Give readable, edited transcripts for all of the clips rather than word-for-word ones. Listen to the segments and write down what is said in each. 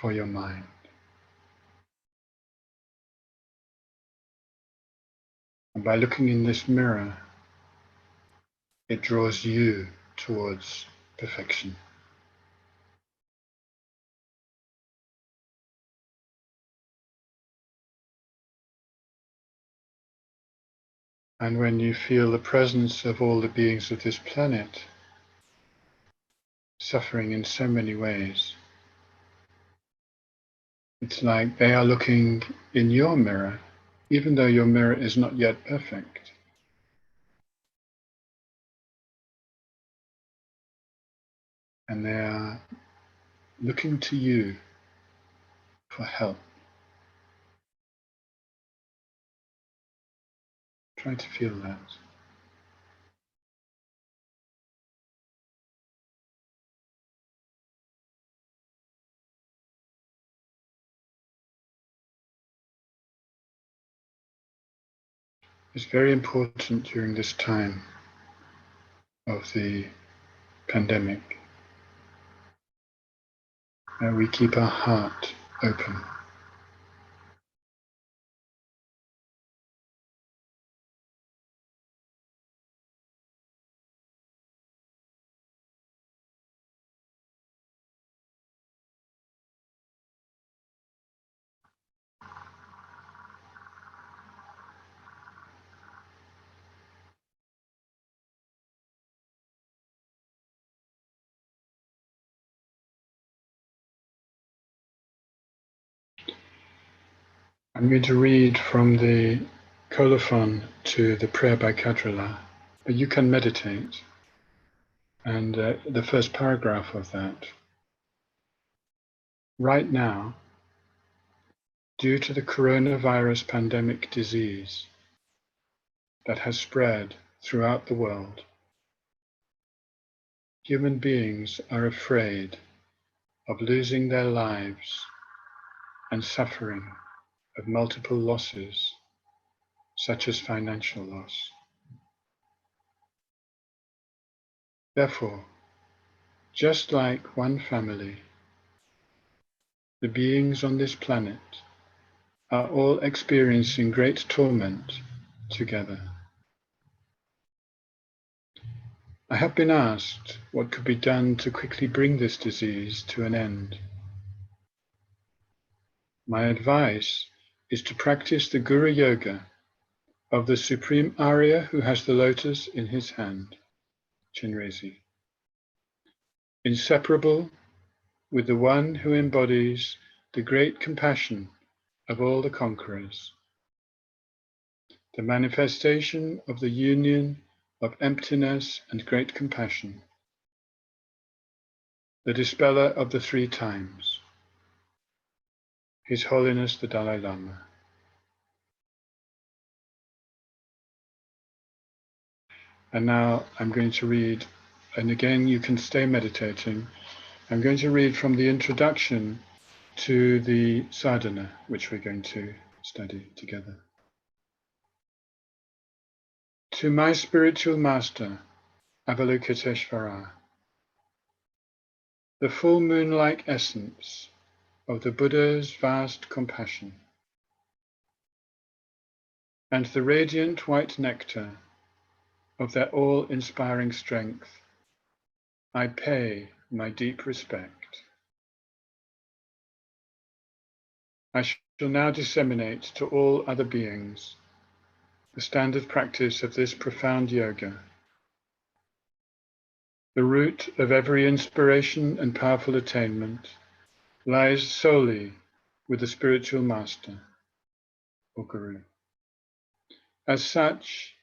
for your mind. And by looking in this mirror, it draws you towards perfection. And when you feel the presence of all the beings of this planet suffering in so many ways, it's like they are looking in your mirror, even though your mirror is not yet perfect. And they are looking to you for help. Try to feel that. It's very important during this time of the pandemic that we keep our heart open. I'm going to read from the colophon to the prayer by Khadro-la, but you can meditate. And the first paragraph of that. Right now, due to the coronavirus pandemic disease that has spread throughout the world, human beings are afraid of losing their lives and suffering of multiple losses, such as financial loss. Therefore, just like one family, the beings on this planet are all experiencing great torment together. I have been asked what could be done to quickly bring this disease to an end. My advice is to practice the Guru Yoga of the Supreme Arya who has the lotus in his hand, Chinrezi, inseparable with the one who embodies the great compassion of all the conquerors, the manifestation of the union of emptiness and great compassion, the dispeller of the three times, His Holiness the Dalai Lama. And now I'm going to read, and again you can stay meditating. I'm going to read from the introduction to the sadhana, which we're going to study together. To my spiritual master, Avalokiteshvara, the full moon-like essence of the Buddha's vast compassion, and the radiant white nectar of their all-inspiring strength, I pay my deep respect. I shall now disseminate to all other beings the standard practice of this profound yoga. The root of every inspiration and powerful attainment lies solely with the spiritual master, or Guru. As such,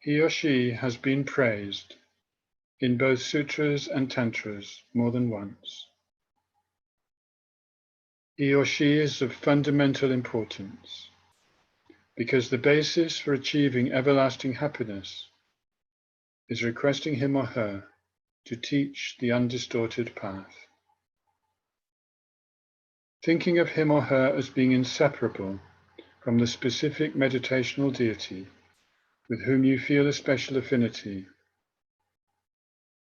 he or she has been praised in both sutras and tantras more than once. He or she is of fundamental importance because the basis for achieving everlasting happiness is requesting him or her to teach the undistorted path. Thinking of him or her as being inseparable from the specific meditational deity with whom you feel a special affinity,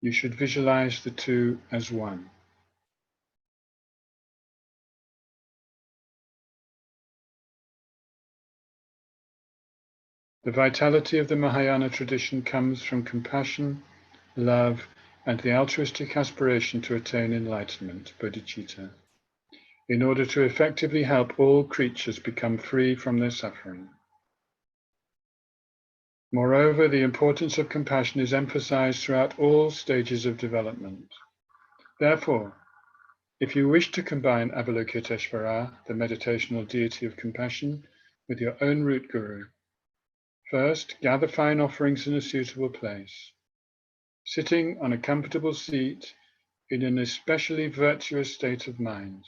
you should visualize the two as one. The vitality of the Mahayana tradition comes from compassion, love, and the altruistic aspiration to attain enlightenment, bodhicitta, in order to effectively help all creatures become free from their suffering. Moreover, the importance of compassion is emphasized throughout all stages of development. Therefore, if you wish to combine Avalokiteshvara, the meditational deity of compassion, with your own root guru, first gather fine offerings in a suitable place. Sitting on a comfortable seat in an especially virtuous state of mind,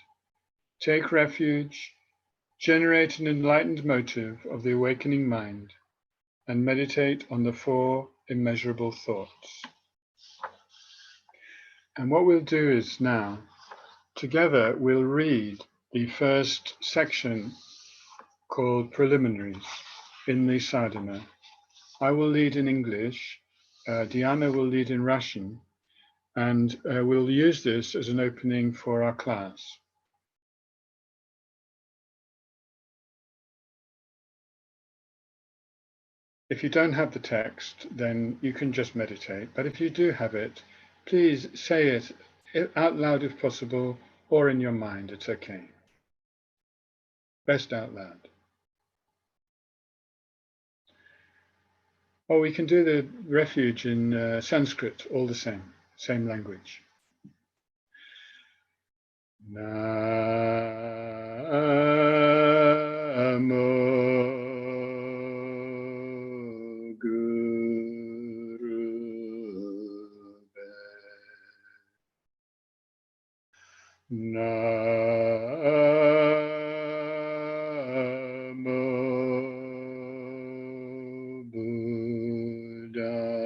take refuge, generate an enlightened motive of the awakening mind, and meditate on the four immeasurable thoughts. And what we'll do is now, together we'll read the first section called Preliminaries in the sadhana. I will lead in English, Diana will lead in Russian, and we'll use this as an opening for our class. If you don't have the text, then you can just meditate. But if you do have it, please say it out loud if possible, or in your mind, it's okay. Best out loud. Or we can do the refuge in Sanskrit, all the same language. Namo Gurube. Namo Buddhaya.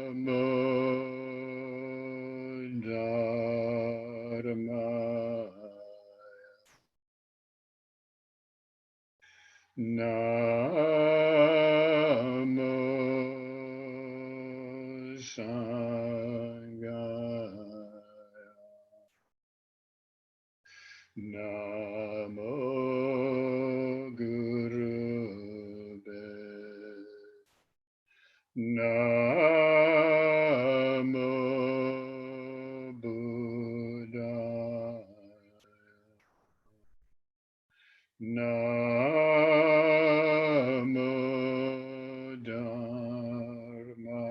Namo Dharmaya. Namo Sanghaya. Namo Gurube. Namo Buddhaya. Namo Dharmaya.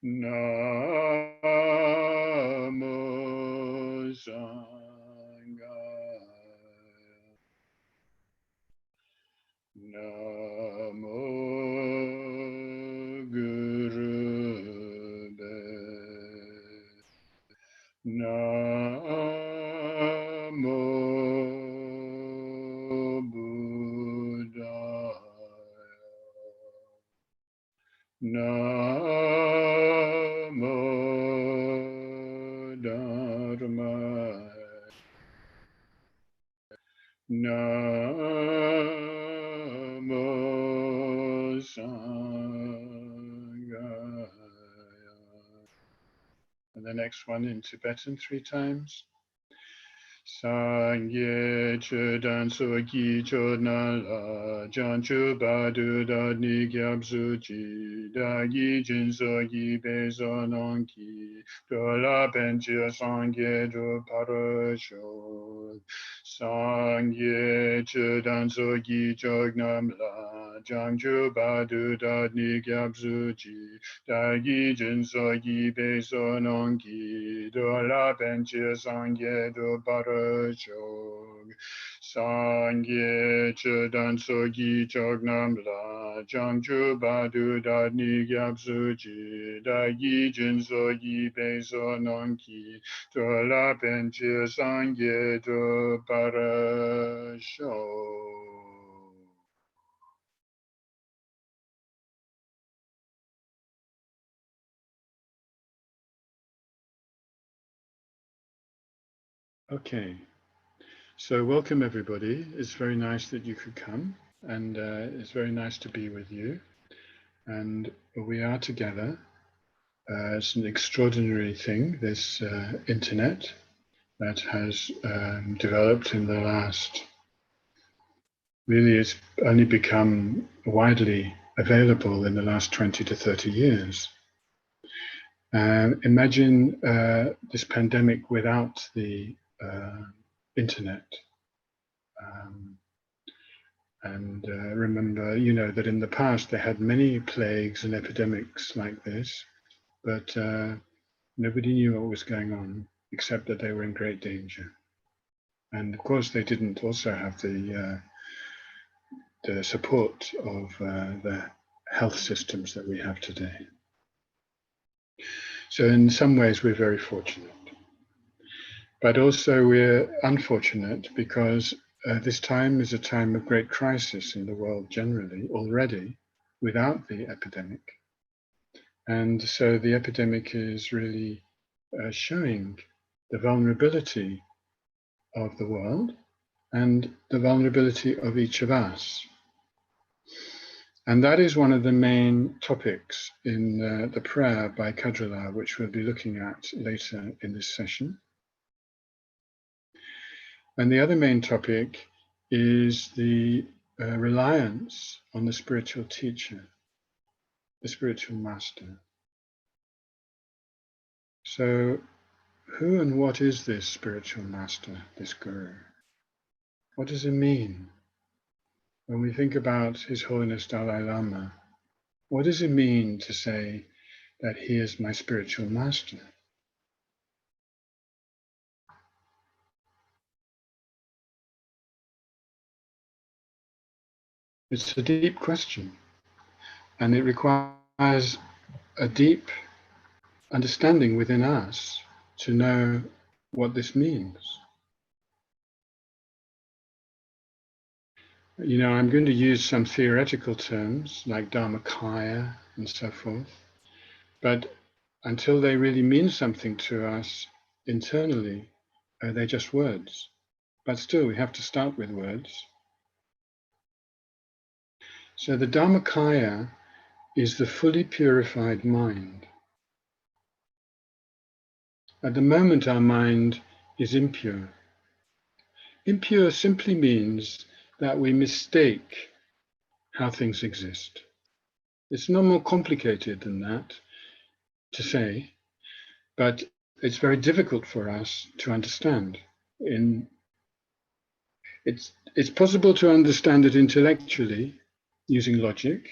Namo Sanghaya. Namo Gurube. Namo Buddhaya. Namo Dharmaya. Namo Sanghaya. And the next one in Tibetan 3 times. Sangye chudan sogi chodna la janchu badu da ni gyab suji da gi jin sogi bezo nonki do la benchia sangye do parasho. Sangye chudan sogi chodna la janchu badu da ni gyab suji da gi jin sogi bezo nonki do la benchia sangye do parasho. Sangye chudan sogi chognam la jangchu badu da ni gyab suji da gi jin sogi bezo nonki to la penchir sangye to parasho. Okay. So welcome everybody. It's very nice that you could come, and it's very nice to be with you. And we are together it's an extraordinary thing, this internet that has developed in the last, really it's only become widely available in the last 20 to 30 years. Imagine this pandemic without the internet. Remember, that in the past they had many plagues and epidemics like this, but nobody knew what was going on except that they were in great danger. And of course, they didn't also have the support of the health systems that we have today. So in some ways, we're very fortunate. But also we're unfortunate because this time is a time of great crisis in the world generally already without the epidemic. And so the epidemic is really showing the vulnerability of the world and the vulnerability of each of us. And that is one of the main topics in the prayer by Khadro-la, which we'll be looking at later in this session. And the other main topic is the reliance on the spiritual teacher, the spiritual master. So who and what is this spiritual master, this guru? What does it mean? When we think about His Holiness Dalai Lama, what does it mean to say that he is my spiritual master? It's a deep question, and it requires a deep understanding within us to know what this means. I'm going to use some theoretical terms like Dharmakaya and so forth, but until they really mean something to us internally, they're just words. But still, we have to start with words. So the Dharmakaya is the fully purified mind. At the moment, our mind is impure. Impure simply means that we mistake how things exist. It's no more complicated than that to say, but it's very difficult for us to understand. It's possible to understand it intellectually using logic,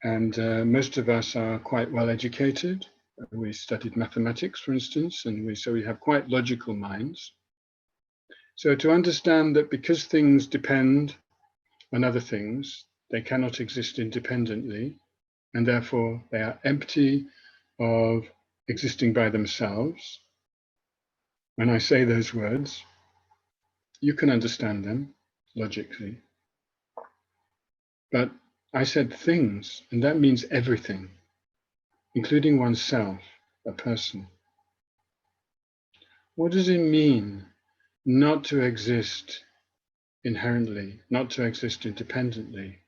and most of us are quite well educated. We studied mathematics, for instance, and so we have quite logical minds. So to understand that because things depend on other things, they cannot exist independently, and therefore they are empty of existing by themselves. When I say those words, you can understand them logically. But I said things, and that means everything, including oneself, a person. What does it mean not to exist inherently, not to exist independently?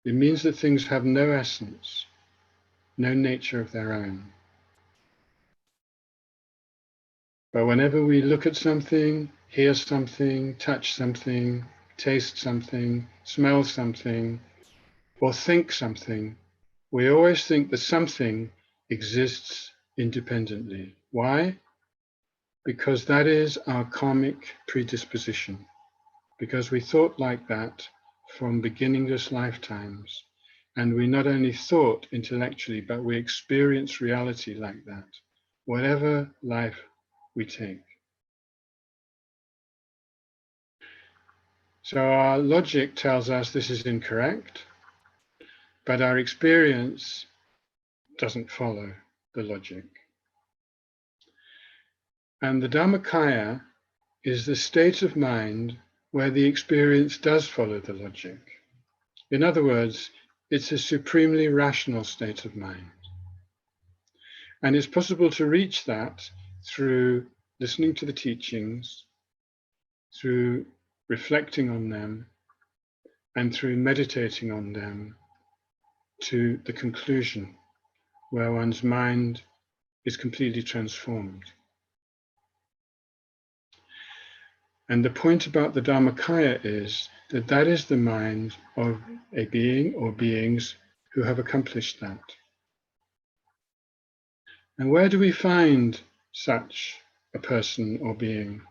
It means that things have no essence, no nature of their own. But whenever we look at something, hear something, touch something, taste something, smell something, or think something, we always think that something exists independently. Why? Because that is our karmic predisposition. Because we thought like that from beginningless lifetimes. And we not only thought intellectually, but we experience reality like that, whatever life we take. So our logic tells us this is incorrect, but our experience doesn't follow the logic. And the Dharmakaya is the state of mind where the experience does follow the logic. In other words, it's a supremely rational state of mind. And it's possible to reach that through listening to the teachings, through reflecting on them, and through meditating on them to the conclusion where one's mind is completely transformed. And the point about the Dharmakaya is that that is the mind of a being or beings who have accomplished that. And where do we find such a person or being?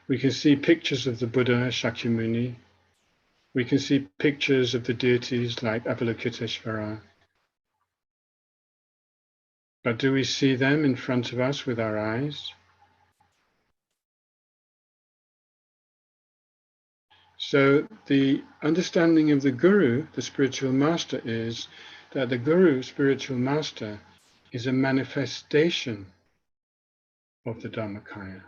We can see pictures of the Buddha, Shakyamuni. We can see pictures of the deities like Avalokiteshvara. But do we see them in front of us with our eyes? So the understanding of the Guru, the spiritual master, is that the Guru, spiritual master, is a manifestation of the Dharmakaya,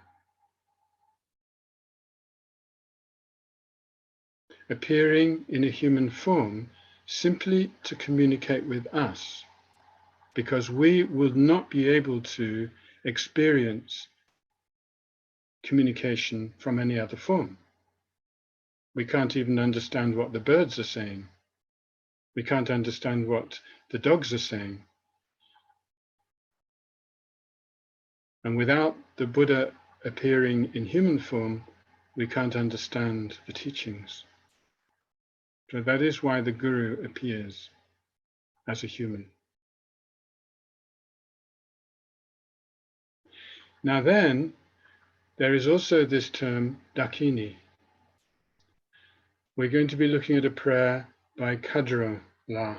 appearing in a human form simply to communicate with us, because we will not be able to experience communication from any other form. We can't even understand what the birds are saying. We can't understand what the dogs are saying. And without the Buddha appearing in human form, we can't understand the teachings. So that is why the Guru appears as a human. Now then, there is also this term, Dakini. We're going to be looking at a prayer by Khadro-la.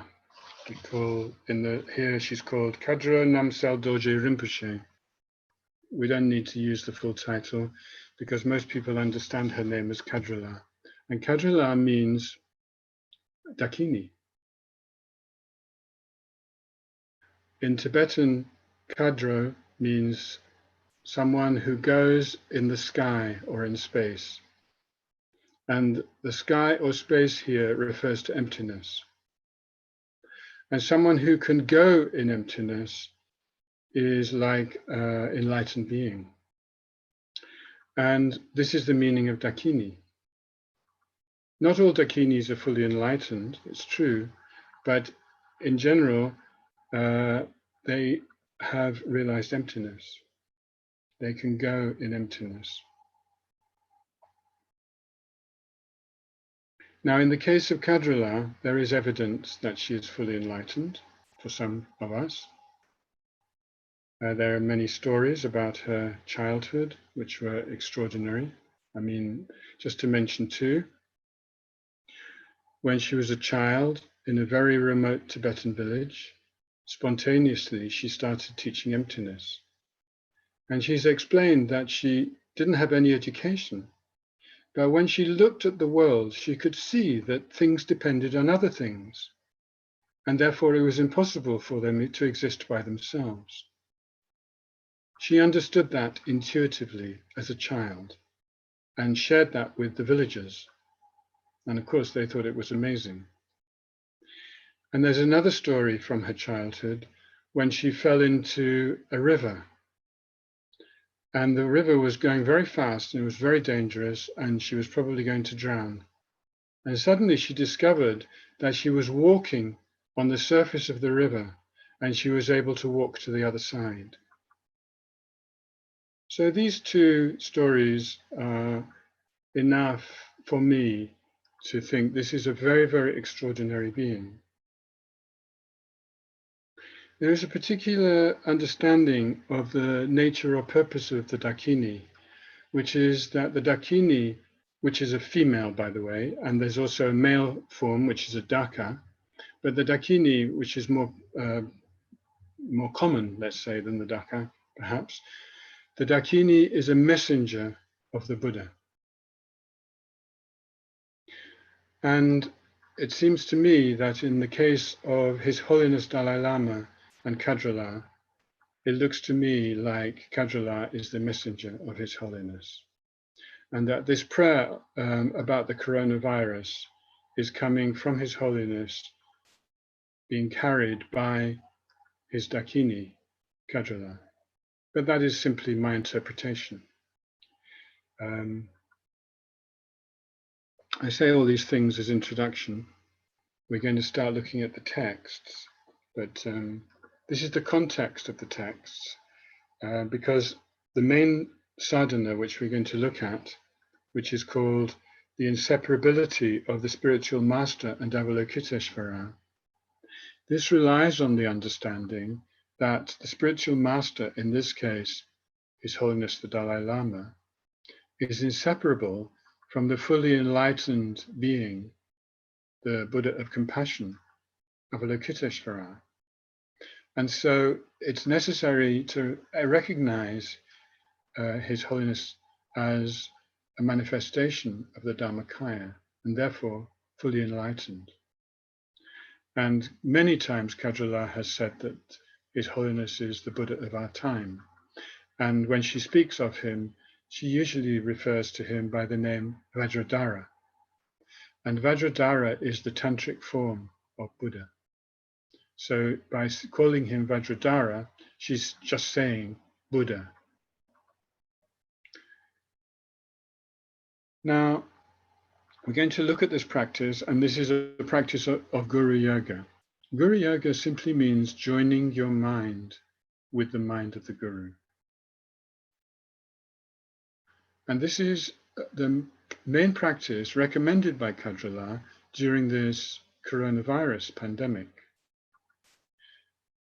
Here she's called Khadro Namsal Dorje Rinpoche. We don't need to use the full title because most people understand her name as Khadro-la. And Khadro-la means Dakini. In Tibetan, Khadro means someone who goes in the sky or in space. And the sky or space here refers to emptiness. And someone who can go in emptiness is like an enlightened being. And this is the meaning of Dakini. Not all Dakinis are fully enlightened, it's true, but in general, they have realized emptiness. They can go in emptiness. Now, in the case of Khadro-la, there is evidence that she is fully enlightened for some of us. There are many stories about her childhood, which were extraordinary. I mean, just to mention two. When she was a child in a very remote Tibetan village, spontaneously she started teaching emptiness. And she's explained that she didn't have any education, but when she looked at the world, she could see that things depended on other things, and therefore it was impossible for them to exist by themselves. She understood that intuitively as a child and shared that with the villagers. And of course, they thought it was amazing. And there's another story from her childhood when she fell into a river. And the river was going very fast and it was very dangerous, and she was probably going to drown. And suddenly she discovered that she was walking on the surface of the river and she was able to walk to the other side. So these two stories are enough for me to think this is a very, very extraordinary being. There is a particular understanding of the nature or purpose of the Dakini, which is that the Dakini, which is a female, by the way, and there's also a male form, which is a Daka, but the Dakini, which is more common, let's say, than the Daka, perhaps, the Dakini is a messenger of the Buddha. And it seems to me that in the case of His Holiness Dalai Lama and Khadro-la, it looks to me like Khadro-la is the messenger of His Holiness. And that this prayer about the coronavirus is coming from His Holiness, being carried by his Dakini, Khadro-la. But that is simply my interpretation. I say all these things as introduction. We're going to start looking at the texts, but this is the context of the texts, because the main sadhana which we're going to look at, which is called the Inseparability of the Spiritual Master and Avalokiteshvara, this relies on the understanding that the Spiritual Master, in this case, His Holiness the Dalai Lama, is inseparable from the fully enlightened being, the Buddha of compassion, Avalokiteshvara. And so it's necessary to recognize His Holiness as a manifestation of the Dharmakaya, and therefore fully enlightened. And many times Khadro-la has said that His Holiness is the Buddha of our time. And when she speaks of him, she usually refers to him by the name Vajradhara. And Vajradhara is the tantric form of Buddha. So by calling him Vajradhara, she's just saying Buddha. Now, we're going to look at this practice, and this is a practice of Guru Yoga. Guru Yoga simply means joining your mind with the mind of the Guru. And this is the main practice recommended by Khadro-la during this coronavirus pandemic.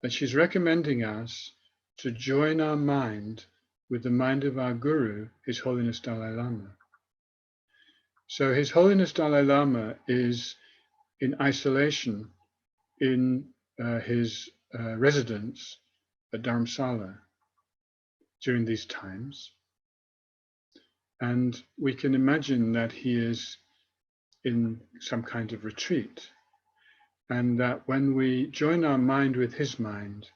That she's recommending us to join our mind with the mind of our Guru, His Holiness Dalai Lama. So His Holiness Dalai Lama is in isolation in his residence at Dharamsala during these times. And we can imagine that he is in some kind of retreat, and that when we join our mind with his mind,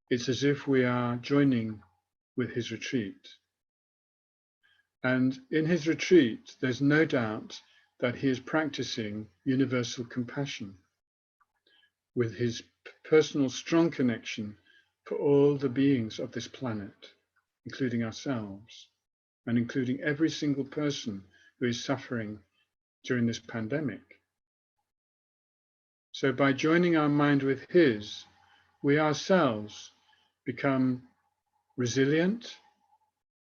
it's as if we are joining with his retreat. And in his retreat, there's no doubt that he is practicing universal compassion with his personal strong connection for all the beings of this planet, including ourselves, and including every single person who is suffering during this pandemic. So by joining our mind with his, we ourselves become resilient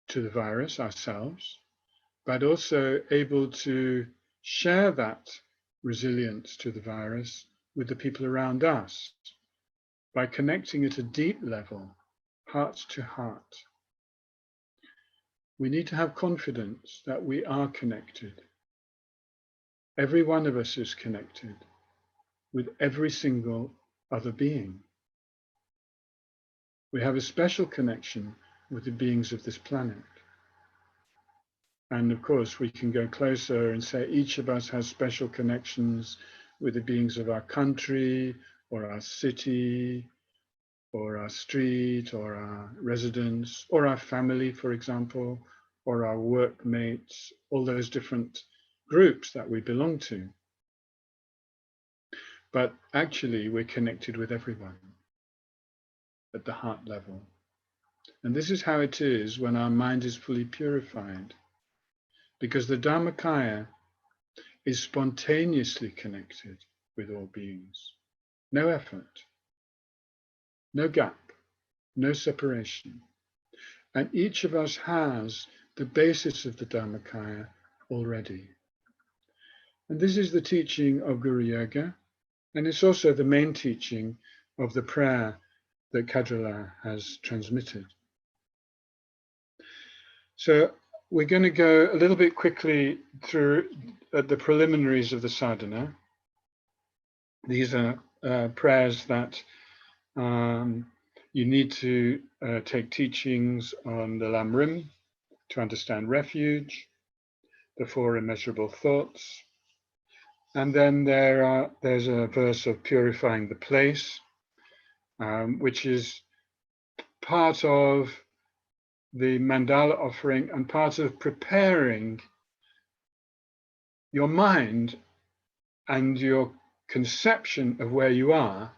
to the virus ourselves, but also able to share that resilience to the virus with the people around us by connecting at a deep level, heart to heart. We need to have confidence that we are connected. Every one of us is connected with every single other being. We have a special connection with the beings of this planet. And of course, we can go closer and say each of us has special connections with the beings of our country, or our city, or our street, or our residence, or our family, for example, or our workmates, all those different groups that we belong to. But actually, we're connected with everyone at the heart level. And this is how it is when our mind is fully purified, because the Dharmakaya is spontaneously connected with all beings. No effort, no gap, no separation. And each of us has the basis of the Dharmakaya already. And this is the teaching of Guru Yoga, and it's also the main teaching of the prayer that Khadro-la has transmitted. So we're going to go a little bit quickly through the preliminaries of the sadhana. These are prayers that you need to take teachings on the Lamrim to understand refuge, the four immeasurable thoughts, and then there's a verse of purifying the place, which is part of the mandala offering and part of preparing your mind and your conception of where you are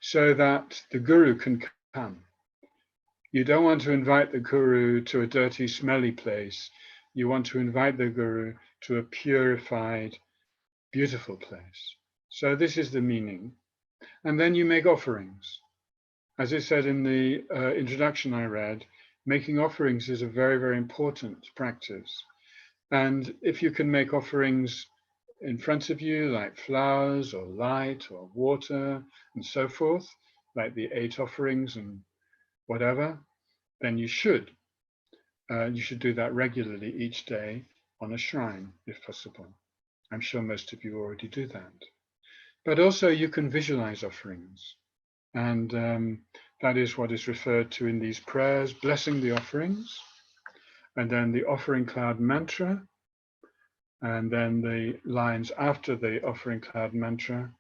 so that the Guru can come. You don't want to invite the Guru to a dirty, smelly place. You want to invite the Guru to a purified, beautiful place. So this is the meaning. And then you make offerings. As I said in the introduction I read, making offerings is a very, very important practice. And if you can make offerings in front of you, like flowers or light or water and so forth, like the 8 offerings and whatever, then you should do that regularly each day on a shrine, if possible. I'm sure most of you already do that. But also you can visualize offerings. And that is what is referred to in these prayers, blessing the offerings, and then the offering cloud mantra, and then the lines after the offering cloud mantra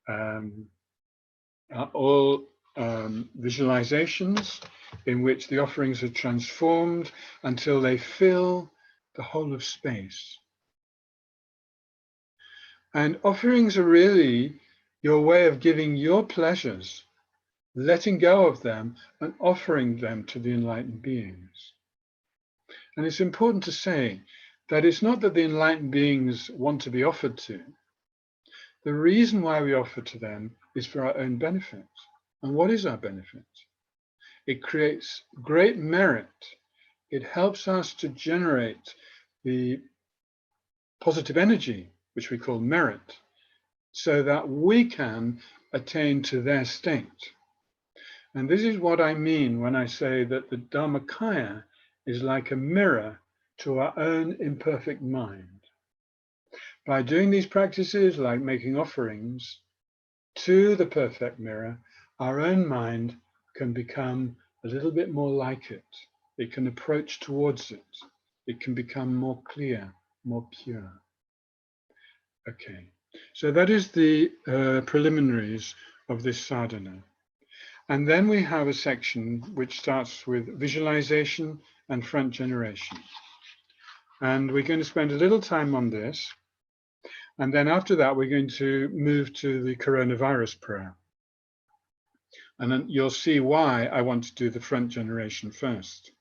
are all visualizations in which the offerings are transformed until they fill the whole of space. And offerings are really your way of giving your pleasures, letting go of them and offering them to the enlightened beings. And it's important to say that it's not that the enlightened beings want to be offered to. The reason why we offer to them is for our own benefit. And what is our benefit? It creates great merit. It helps us to generate the positive energy, which we call merit, so that we can attain to their state. And this is what I mean when I say that the Dharmakaya is like a mirror to our own imperfect mind. By doing these practices, like making offerings to the perfect mirror, our own mind can become a little bit more like it. It can approach towards it. It can become more clear, more pure. Okay, so that is the preliminaries of this sadhana. And then we have a section which starts with visualization and front generation. And we're going to spend a little time on this. And then after that, we're going to move to the coronavirus prayer. And then you'll see why I want to do the front generation first.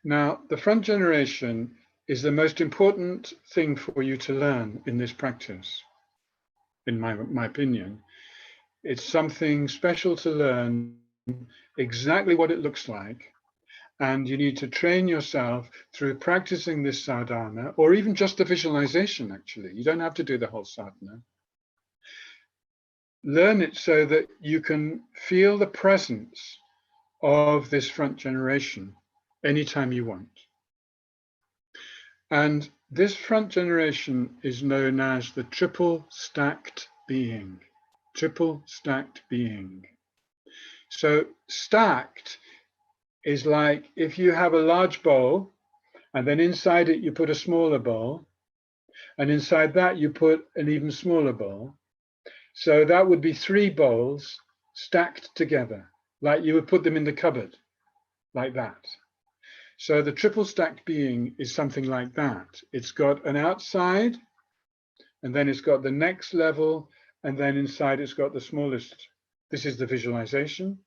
Now, the front generation is the most important thing for you to learn in this practice, in my opinion. It's something special to learn exactly what it looks like. And you need to train yourself through practicing this sadhana, or even just the visualization, actually. You don't have to do the whole sadhana. Learn it so that you can feel the presence of this front generation anytime you want. And this front generation is known as the triple stacked being. Triple stacked being. So stacked is like if you have a large bowl and then inside it you put a smaller bowl, and inside that you put an even smaller bowl. So that would be 3 bowls stacked together, like you would put them in the cupboard, like that. So the triple stacked being is something like that. It's got an outside, and then it's got the next level, and then inside it's got the smallest. This is the visualization.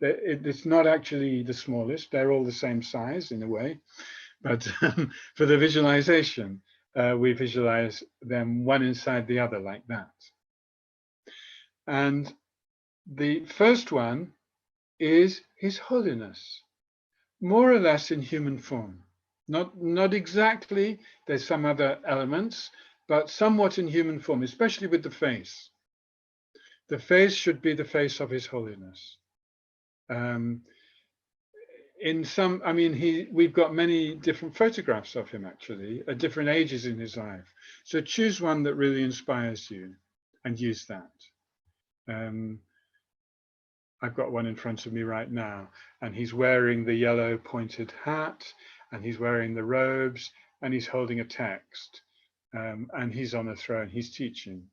It's not actually the smallest. They're all the same size in a way. But for the visualization, we visualize them one inside the other like that. And the first one is His Holiness, more or less in human form. Not exactly, there's some other elements, but somewhat in human form, especially with the face. The face should be the face of His Holiness. In some, I mean, we've got many different photographs of him actually at different ages in his life. So choose one that really inspires you and use that. I've got one in front of me right now, and he's wearing the yellow pointed hat, and he's wearing the robes, and he's holding a text, and he's on a throne, he's teaching.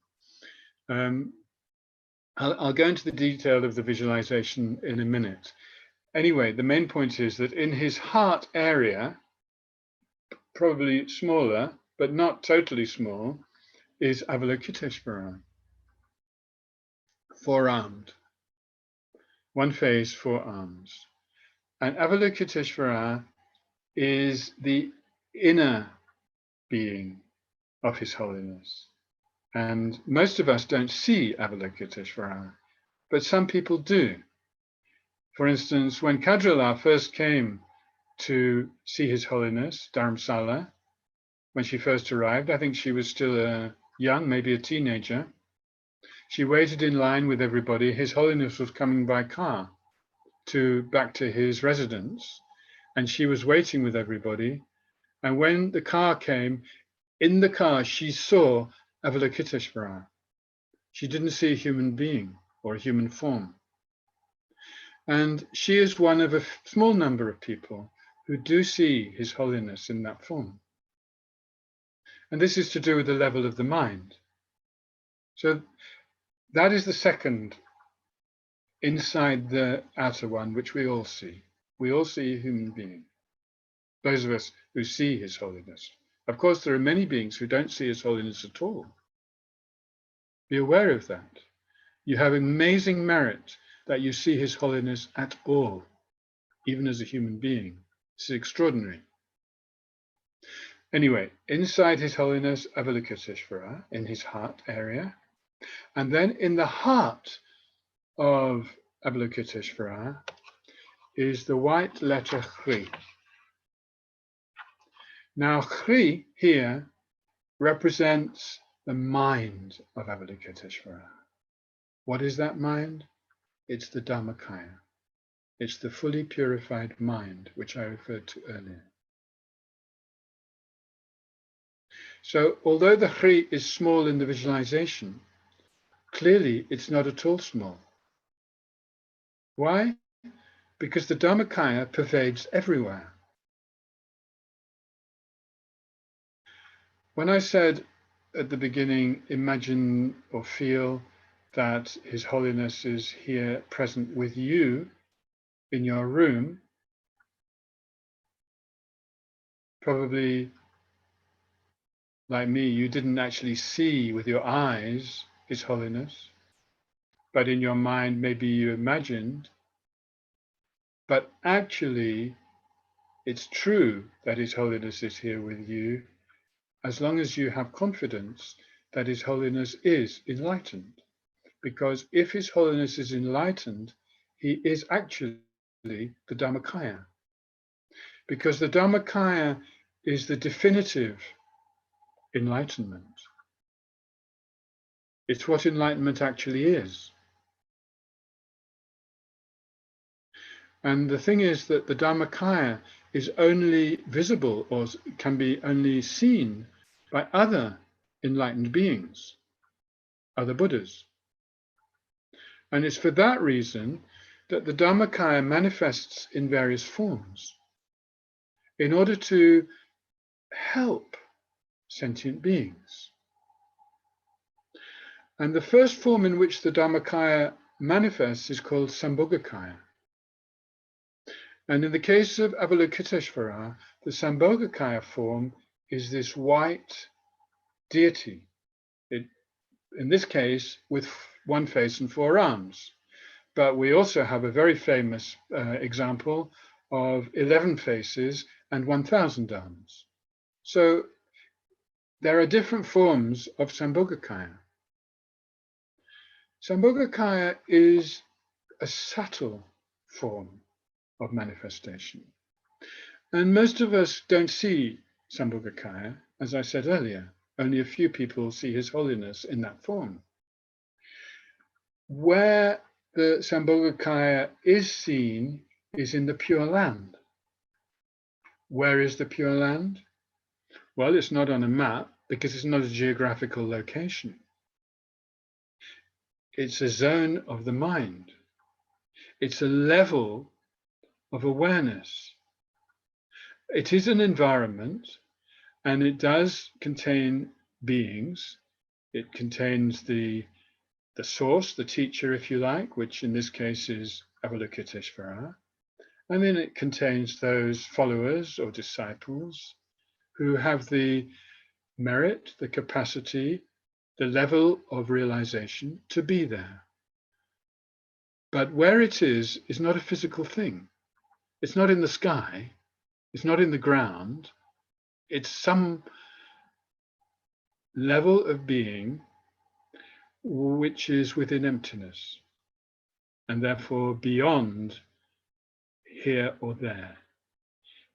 I'll go into the detail of the visualization in a minute. Anyway, the main point is that in his heart area, probably smaller, but not totally small, is Avalokiteshvara, 4-armed. One face, 4 arms. And Avalokiteshvara is the inner being. of His Holiness. And most of us don't see Avalokiteshvara, but some people do. For instance, when Khadro-la first came to see His Holiness, Dharamsala, when she first arrived, I think she was still young, maybe a teenager. She waited in line with everybody. His Holiness was coming by car back to his residence, and she was waiting with everybody. And when the car came, in the car, she saw Avalokiteshvara. She didn't see a human being or a human form. And she is one of a small number of people who do see His Holiness in that form. And this is to do with the level of the mind. So that is the second inside the outer one, which we all see. We all see a human being, those of us who see His Holiness. Of course, there are many beings who don't see His Holiness at all. Be aware of that. You have amazing merit that you see His Holiness at all, even as a human being. It's extraordinary. Anyway, inside His Holiness Avalokiteshvara, in his heart area, and then in the heart of Avalokiteshvara is the white letter Chri. Now, Chri here represents the mind of Avalokiteshvara. What is that mind? It's the Dharmakaya. It's the fully purified mind, which I referred to earlier. So, although the Chri is small in the visualization, clearly it's not at all small. Why? Because the Dharmakaya pervades everywhere. When I said at the beginning, imagine or feel that His Holiness is here present with you in your room, probably like me, you didn't actually see with your eyes His Holiness, but in your mind maybe you imagined. But actually, it's true that His Holiness is here with you, as long as you have confidence that His Holiness is enlightened. Because if His Holiness is enlightened, He is actually the Dharmakaya. Because the Dharmakaya is the definitive enlightenment. It's what enlightenment actually is. And the thing is that the Dharmakaya is only visible or can be only seen by other enlightened beings, other Buddhas. And it's for that reason that the Dharmakaya manifests in various forms in order to help sentient beings. And the first form in which the Dharmakaya manifests is called Sambhogakaya. And in the case of Avalokiteshvara, the Sambhogakaya form is this white deity, in this case with one face and four arms. But we also have a very famous example of 11 faces and 1,000 arms. So there are different forms of Sambhogakaya. Sambhogakaya is a subtle form of manifestation. And most of us don't see Sambhogakaya, as I said earlier. Only a few people see His Holiness in that form. Where the Sambhogakaya is seen is in the Pure Land. Where is the Pure Land? Well, it's not on a map because it's not a geographical location. It's a zone of the mind. It's a level of awareness. It is an environment, and it does contain beings. It contains the source, the teacher, if you like, which in this case is Avalokiteshvara. And then it contains those followers or disciples who have the merit, the capacity, the level of realization to be there. But where it is not a physical thing. It's not in the sky. It's not in the ground. It's some level of being which is within emptiness, and therefore beyond here or there,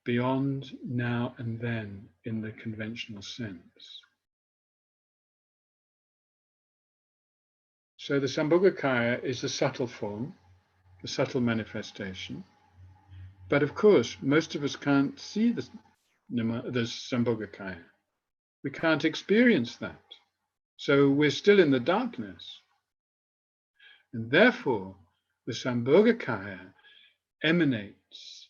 beyond now and then in the conventional sense. So the Sambhogakaya is the subtle form, the subtle manifestation. But of course, most of us can't see the Sambhogakaya. We can't experience that. So we're still in the darkness. And therefore, the Sambhogakaya emanates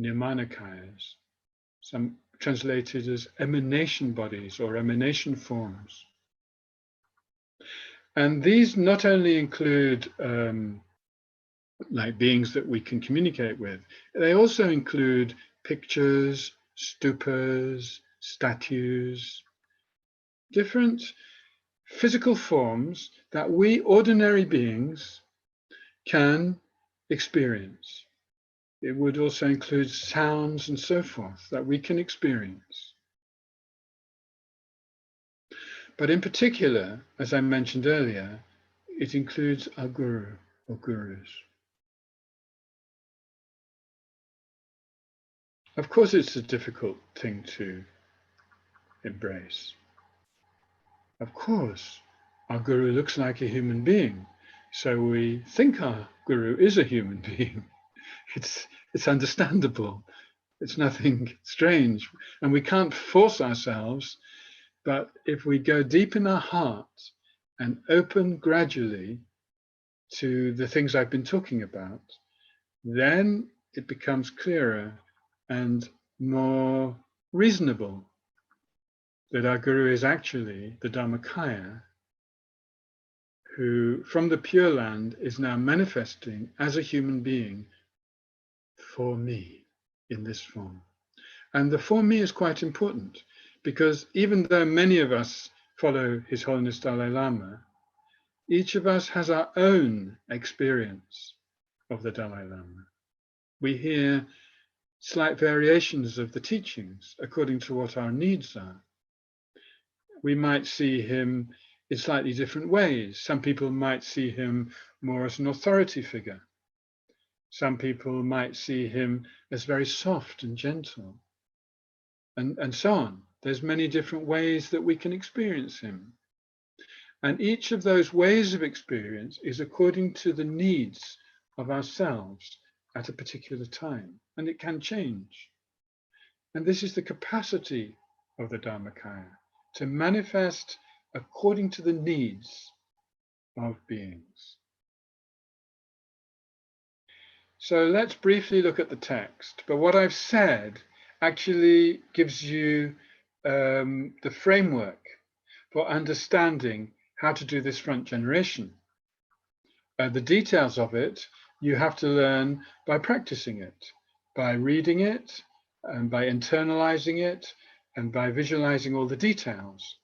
Nirmanakayas, some translated as emanation bodies or emanation forms. And these not only include like beings that we can communicate with, they also include pictures, stupas, statues, different physical forms that we ordinary beings can experience. It would also include sounds and so forth that we can experience. But in particular, as I mentioned earlier, it includes our guru or gurus. Of course, it's a difficult thing to embrace. Of course, our guru looks like a human being, so we think our guru is a human being. It's understandable. It's nothing strange, and we can't force ourselves. But if we go deep in our heart and open gradually to the things I've been talking about, then it becomes clearer and more reasonable that our guru is actually the Dharmakaya, who from the Pure Land is now manifesting as a human being for me in this form. And the for me is quite important, because even though many of us follow His Holiness Dalai Lama, each of us has our own experience of the Dalai Lama. We hear slight variations of the teachings according to what our needs are. We might see him in slightly different ways. Some people might see him more as an authority figure. Some people might see him as very soft and gentle, and so on. There's many different ways that we can experience him. And each of those ways of experience is according to the needs of ourselves at a particular time, and it can change. And this is the capacity of the Dharmakaya, to manifest according to the needs of beings. So let's briefly look at the text. But what I've said actually gives you the framework for understanding how to do this front generation. The details of it, you have to learn by practicing it, by reading it, and by internalizing it, and by visualizing all the details.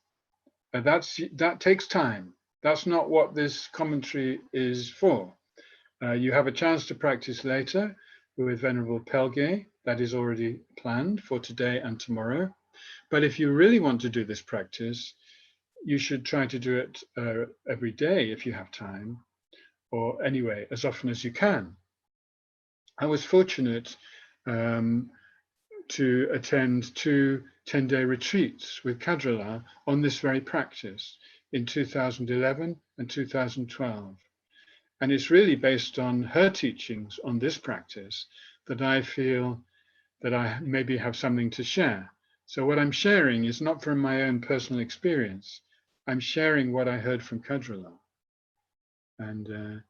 That takes time. That's not what this commentary is for. You have a chance to practice later with Venerable Pelge. That is already planned for today and tomorrow. But if you really want to do this practice, you should try to do it every day if you have time, or anyway, as often as you can. I was fortunate to attend 2 10-day retreats with Khadro-la on this very practice in 2011 and 2012. And it's really based on her teachings on this practice that I feel that I maybe have something to share. So what I'm sharing is not from my own personal experience. I'm sharing what I heard from Khadro-la. And,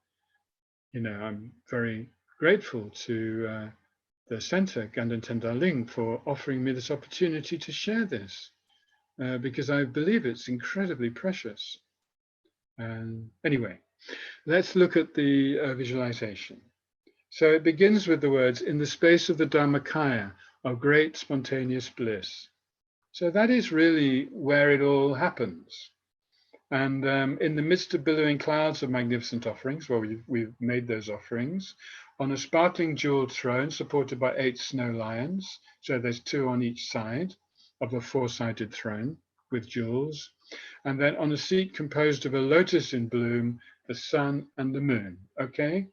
you know, I'm very grateful to the Center, Ganden Tendar Ling, for offering me this opportunity to share this, because I believe it's incredibly precious. And anyway, let's look at the visualization. So it begins with the words, in the space of the Dharmakaya of great spontaneous bliss. So that is really where it all happens. And in the midst of billowing clouds of magnificent offerings, well, we've made those offerings, on a sparkling jeweled throne supported by 8 snow lions. So there's 2 on each side of a 4-sided throne with jewels. And then on a seat composed of a lotus in bloom, the sun and the moon. Okay,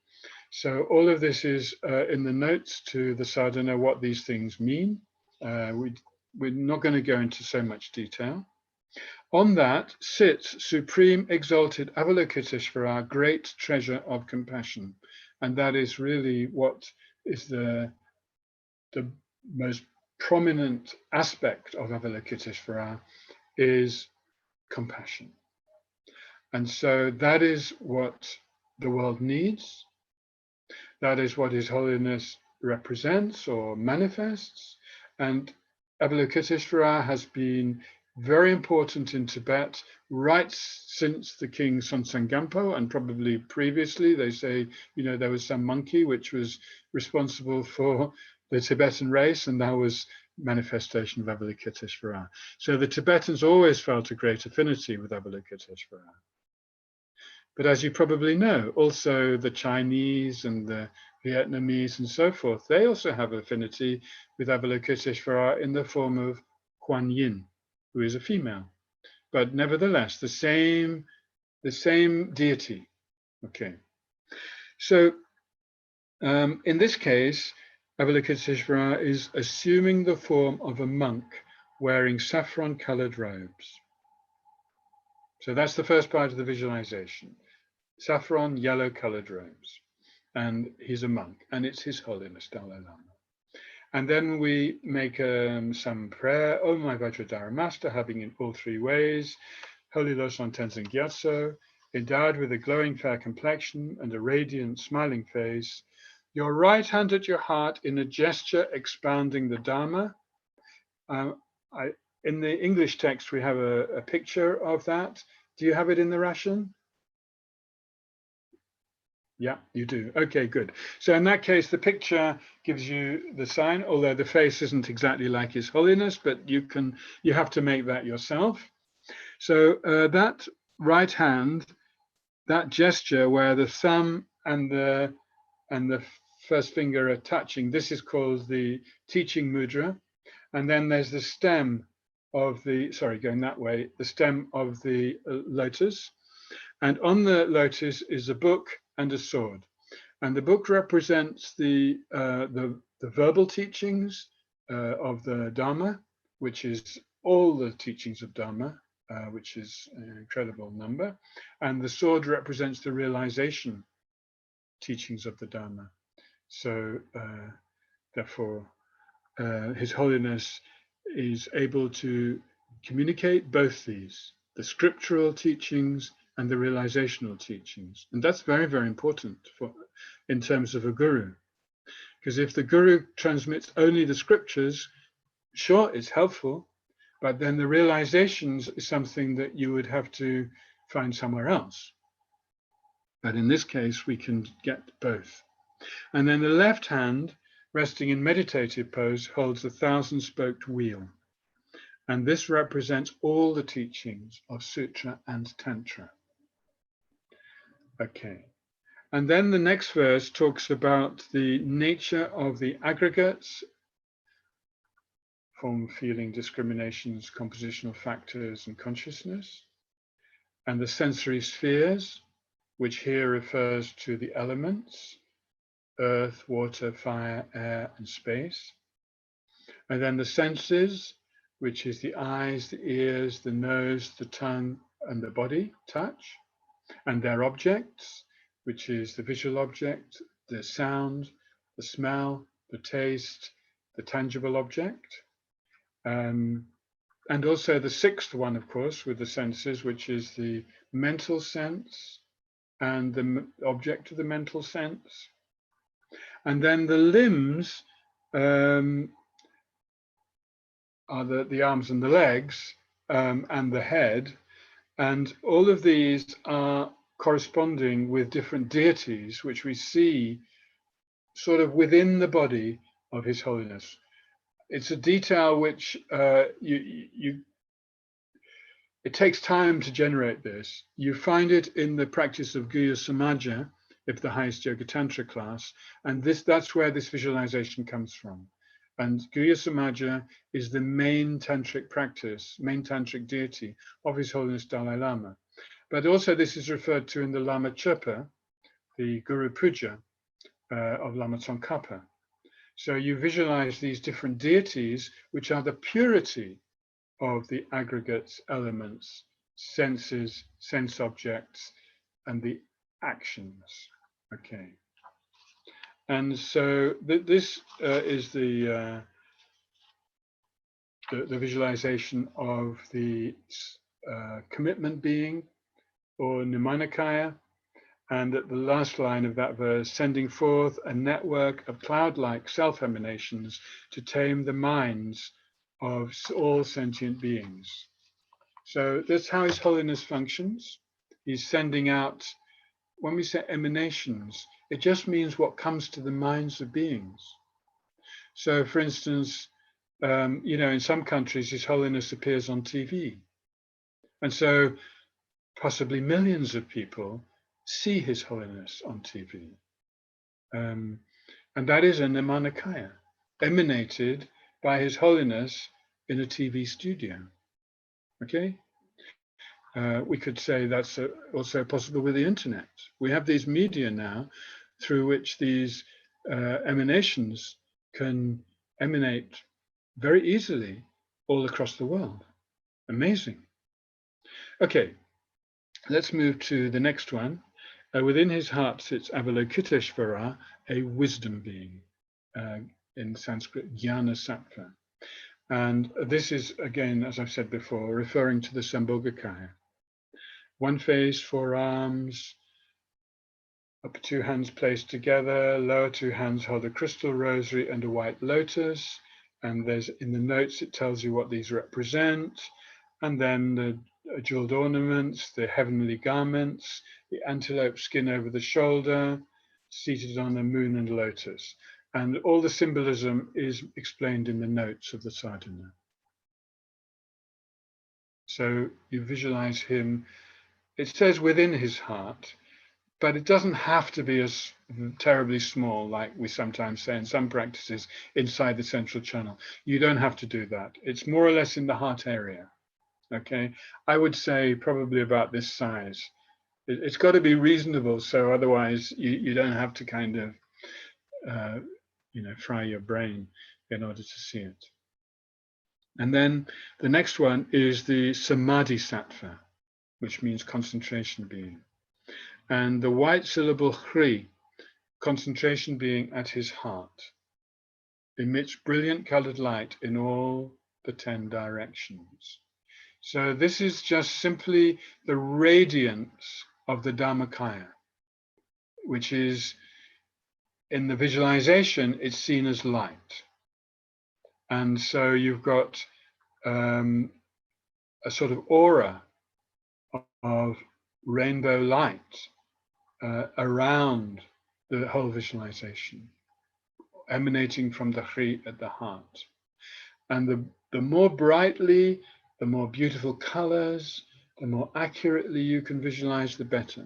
so all of this is in the notes to the sadhana, what these things mean. We're not going to go into so much detail. On that sits Supreme Exalted Avalokiteshvara, great treasure of compassion. And that is really what is the most prominent aspect of Avalokiteshvara, is compassion. And so that is what the world needs. That is what His Holiness represents or manifests. And Avalokiteshvara has been very important in Tibet right since the king Songtsen-Gampo, and probably previously. They say, you know, there was some monkey which was responsible for the Tibetan race, and that was manifestation of Avalokiteshvara. So the Tibetans always felt a great affinity with Avalokiteshvara. But as you probably know, also the Chinese and the Vietnamese and so forth, they also have affinity with Avalokiteshvara in the form of Kuan Yin, who is a female, but nevertheless the same deity. Okay, so in this case, Avalokiteshvara is assuming the form of a monk wearing saffron-colored robes. So that's the first part of the visualization. Saffron, yellow-colored robes, and he's a monk, and it's His Holiness Dalai Lama. And then we make some prayer. Oh my Vajradhara Master, having in all three ways, Holy Losang Tenzin Gyatso, endowed with a glowing fair complexion and a radiant smiling face, your right hand at your heart in a gesture expounding the Dharma. In the English text, we have a picture of that. Do you have it in the Russian? Yeah, you do. Okay, good. So in that case, the picture gives you the sign, although the face isn't exactly like His Holiness, but you have to make that yourself. So that right hand, that gesture where the thumb and the first finger are touching, this is called the teaching mudra. And then there's the stem of the, going that way, the stem of the lotus. And on the lotus is a book and a sword. And the book represents the verbal teachings of the Dharma, which is all the teachings of Dharma, which is an incredible number. And the sword represents the realization teachings of the Dharma. So therefore, His Holiness is able to communicate both these, the scriptural teachings and the realizational teachings. And that's very, very important in terms of a guru. Because if the guru transmits only the scriptures, sure, it's helpful, but then the realizations is something that you would have to find somewhere else. But in this case, we can get both. And then the left hand, resting in meditative pose, holds the 1,000-spoked wheel. And this represents all the teachings of Sutra and Tantra. Okay, and then the next verse talks about the nature of the aggregates, form, feeling, discriminations, compositional factors, and consciousness, and the sensory spheres, which here refers to the elements, earth, water, fire, air, and space, and then the senses, which is the eyes, the ears, the nose, the tongue, and the body, touch, and their objects, which is the visual object, the sound, the smell, the taste, the tangible object, and also the sixth one, of course, with the senses, which is the mental sense and the object of the mental sense. And then the limbs are the arms and the legs and the head. And all of these are corresponding with different deities, which we see sort of within the body of His Holiness. It's a detail which it takes time to generate this. You find it in the practice of Guhya Samaja, if the highest Yoga Tantra class, and that's where this visualization comes from. And Guhya Samaja is the main tantric practice, main tantric deity of His Holiness Dalai Lama. But also this is referred to in the Lama Chöpa, the Guru Puja of Lama Tsongkhapa. So you visualize these different deities, which are the purity of the aggregate elements, senses, sense objects, and the actions. Okay. And so this is the visualization of the commitment being, or Nirmanakaya, and at the last line of that verse, sending forth a network of cloud-like self-emanations to tame the minds of all sentient beings. So that's how His Holiness functions. He's sending out, when we say emanations, it just means what comes to the minds of beings. So for instance, in some countries, His Holiness appears on TV. And so possibly millions of people see His Holiness on TV. And that is a Nirmanakaya, emanated by His Holiness in a TV studio. Okay? We could say that's also possible with the internet. We have these media now through which these emanations can emanate very easily all across the world. Amazing. Okay, let's move to the next one. Within his heart sits Avalokiteshvara, a wisdom being, in Sanskrit, Jnana Sattva. And this is, again, as I've said before, referring to the Sambhogakaya. One face, 4 arms, upper 2 hands placed together, lower 2 hands hold a crystal rosary and a white lotus. And there's, in the notes, it tells you what these represent. And then the jeweled ornaments, the heavenly garments, the antelope skin over the shoulder, seated on a moon and lotus. And all the symbolism is explained in the notes of the sadhana. So you visualize him, it says within his heart, but it doesn't have to be as terribly small, like we sometimes say in some practices, inside the central channel. You don't have to do that. It's more or less in the heart area. Okay, I would say probably about this size. It's got to be reasonable, so otherwise you don't have to kind of, fry your brain in order to see it. And then the next one is the Samadhi Sattva, which means concentration being. And the white syllable Hri, concentration being at his heart, emits brilliant colored light in all the 10 directions. So this is just simply the radiance of the Dharmakaya, which is, in the visualization, it's seen as light. And so you've got a sort of aura of rainbow light around the whole visualization, emanating from the Hri at the heart. And the more brightly, the more beautiful colors, the more accurately you can visualize, the better.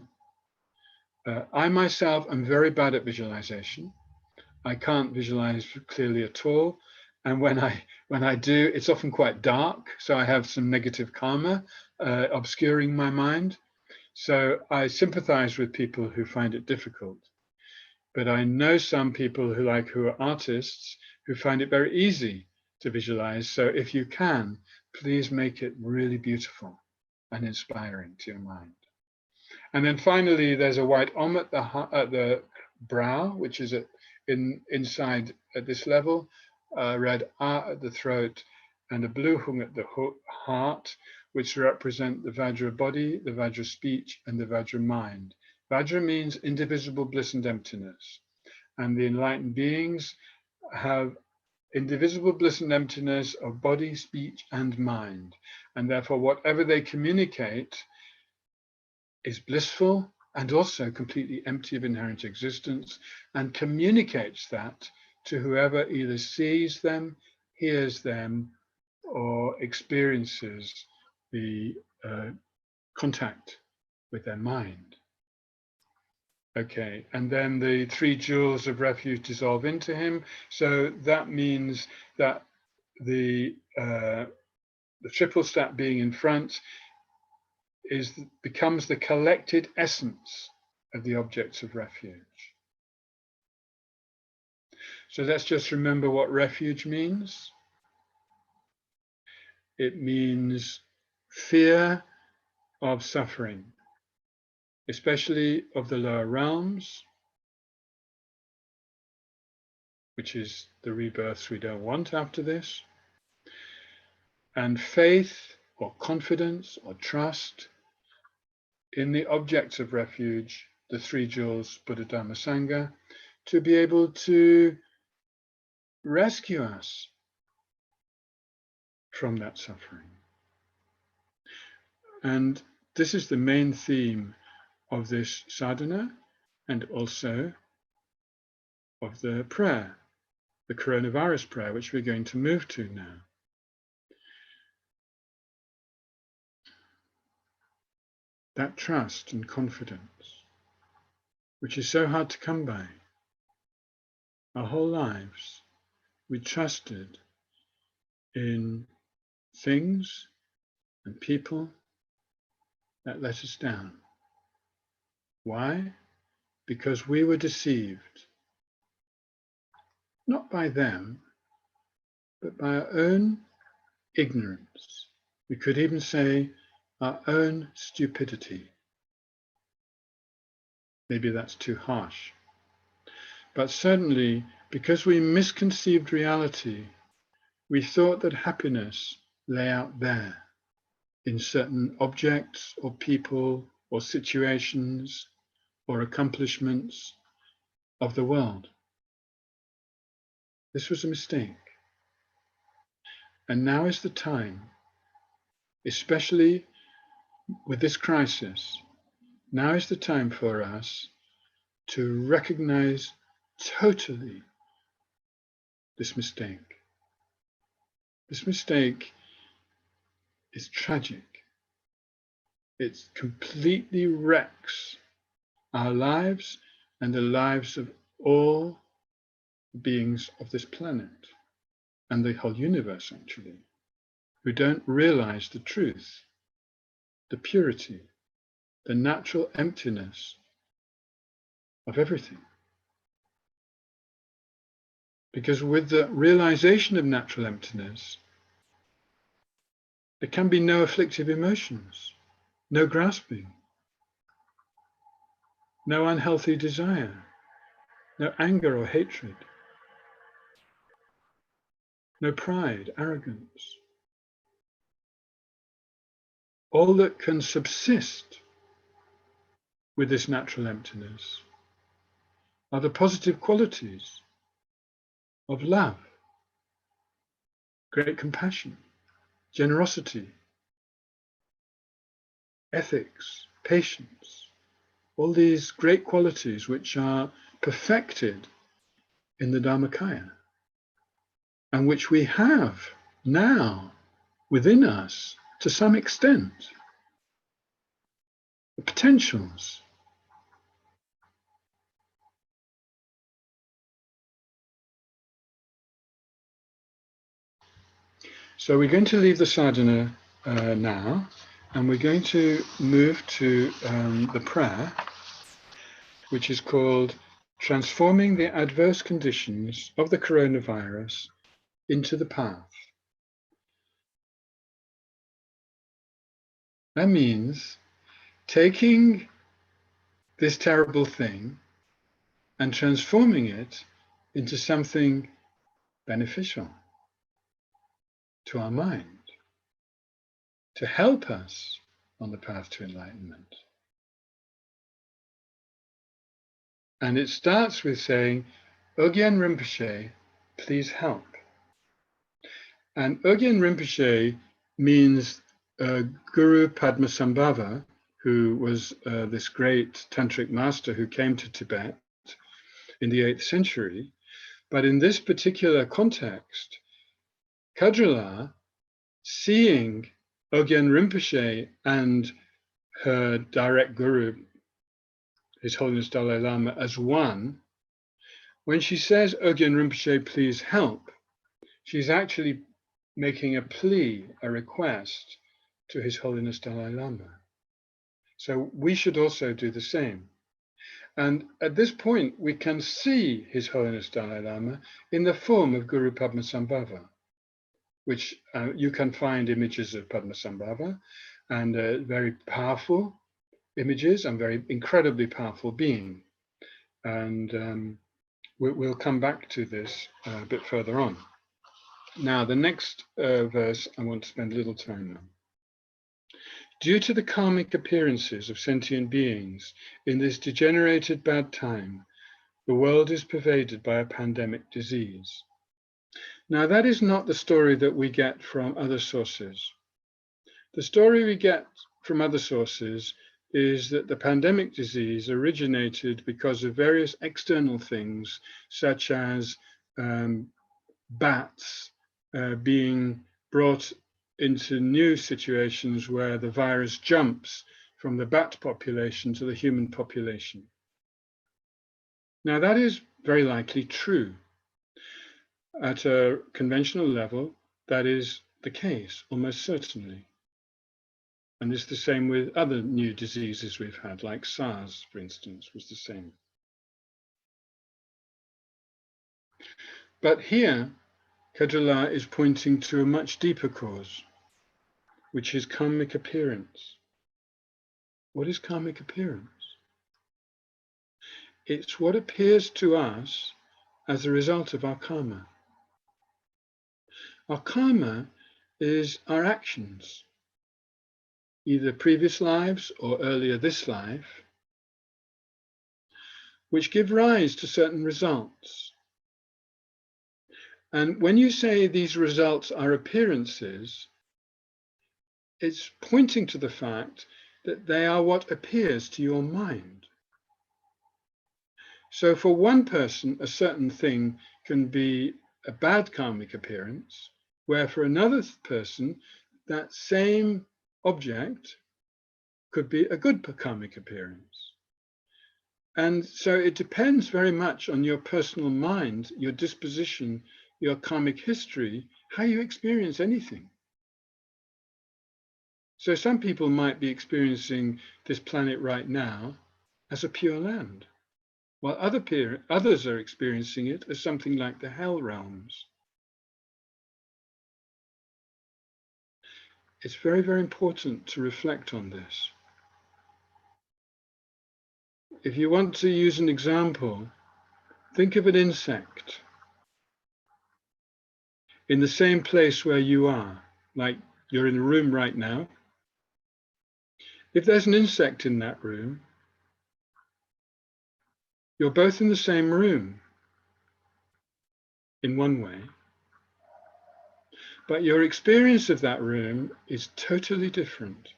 I myself am very bad at visualization. I can't visualize clearly at all. And when I do, it's often quite dark. So I have some negative karma obscuring my mind. So I sympathize with people who find it difficult. But I know some people who are artists who find it very easy to visualize. So if you can, please make it really beautiful and inspiring to your mind. And then finally, there's a white Om at the brow, which is inside at this level, red A at the throat, and a blue Hung at the heart, which represent the Vajra body, the Vajra speech, and the Vajra mind. Vajra means indivisible bliss and emptiness. And the enlightened beings have indivisible bliss and emptiness of body, speech, and mind. And therefore, whatever they communicate is blissful and also completely empty of inherent existence, and communicates that to whoever either sees them, hears them, or experiences the contact with their mind. Okay, and then the 3 jewels of refuge dissolve into him. So that means that the triple stack being in front becomes the collected essence of the objects of refuge. So let's just remember what refuge means. It means fear of suffering, especially of the lower realms, which is the rebirths we don't want after this, and faith or confidence or trust in the objects of refuge, the 3 jewels, Buddha, Dhamma, Sangha, to be able to rescue us from that suffering. And this is the main theme of this sadhana and also of the prayer, the coronavirus prayer, which we're going to move to now. That trust and confidence, which is so hard to come by. Our whole lives, we trusted in things and people that let us down. Why? Because we were deceived, not by them, but by our own ignorance. We could even say our own stupidity. Maybe that's too harsh. But certainly, because we misconceived reality, we thought that happiness lay out there in certain objects or people or situations or accomplishments of the world. This was a mistake. And now is the time, especially with this crisis, now is the time for us to recognize totally this mistake. This mistake is tragic. It completely wrecks our lives and the lives of all beings of this planet and the whole universe, actually, who don't realize the truth, the purity, the natural emptiness of everything. Because with the realization of natural emptiness, there can be no afflictive emotions, no grasping, no unhealthy desire, no anger or hatred, no pride, arrogance. All that can subsist with this natural emptiness are the positive qualities of love, great compassion, generosity, ethics, patience, all these great qualities which are perfected in the Dharmakaya and which we have now within us to some extent. The potentials. So we're going to leave the sadhana now, and we're going to move to the prayer, which is called Transforming the Adverse Conditions of the Coronavirus into the Path. That means taking this terrible thing and transforming it into something beneficial to our mind, to help us on the path to enlightenment. And it starts with saying, Ugyen Rinpoche, please help. And Ugyen Rinpoche means Guru Padmasambhava, who was this great tantric master who came to Tibet in the 8th century. But in this particular context, Khadro-la, seeing Ugyen Rinpoche and her direct guru, His Holiness Dalai Lama as one, when she says, Ogyen Rinpoche, please help, she's actually making a plea, a request to His Holiness Dalai Lama. So we should also do the same. And at this point, we can see His Holiness Dalai Lama in the form of Guru Padmasambhava, which you can find images of Padmasambhava, and very powerful images and very incredibly powerful being. And we'll come back to this a bit further on. Now, the next verse I want to spend a little time on. Due to the karmic appearances of sentient beings in this degenerated bad time, the world is pervaded by a pandemic disease. Now, that is not the story that we get from other sources. The story we get from other sources is that the pandemic disease originated because of various external things, such as bats being brought into new situations where the virus jumps from the bat population to the human population. Now, that is very likely true. At a conventional level, that is the case, almost certainly. And it's the same with other new diseases we've had, like SARS, for instance, was the same. But here, Khadro-la is pointing to a much deeper cause, which is karmic appearance. What is karmic appearance? It's what appears to us as a result of our karma. Our karma is our actions, either previous lives or earlier this life, which give rise to certain results. And when you say these results are appearances, it's pointing to the fact that they are what appears to your mind. So for one person, a certain thing can be a bad karmic appearance, where for another person, that same object could be a good karmic appearance. And so it depends very much on your personal mind, your disposition, your karmic history, how you experience anything. So some people might be experiencing this planet right now as a pure land, while others are experiencing it as something like the hell realms. It's very, very important to reflect on this. If you want to use an example, think of an insect in the same place where you are, like you're in a room right now. If there's an insect in that room, you're both in the same room in one way, but your experience of that room is totally different.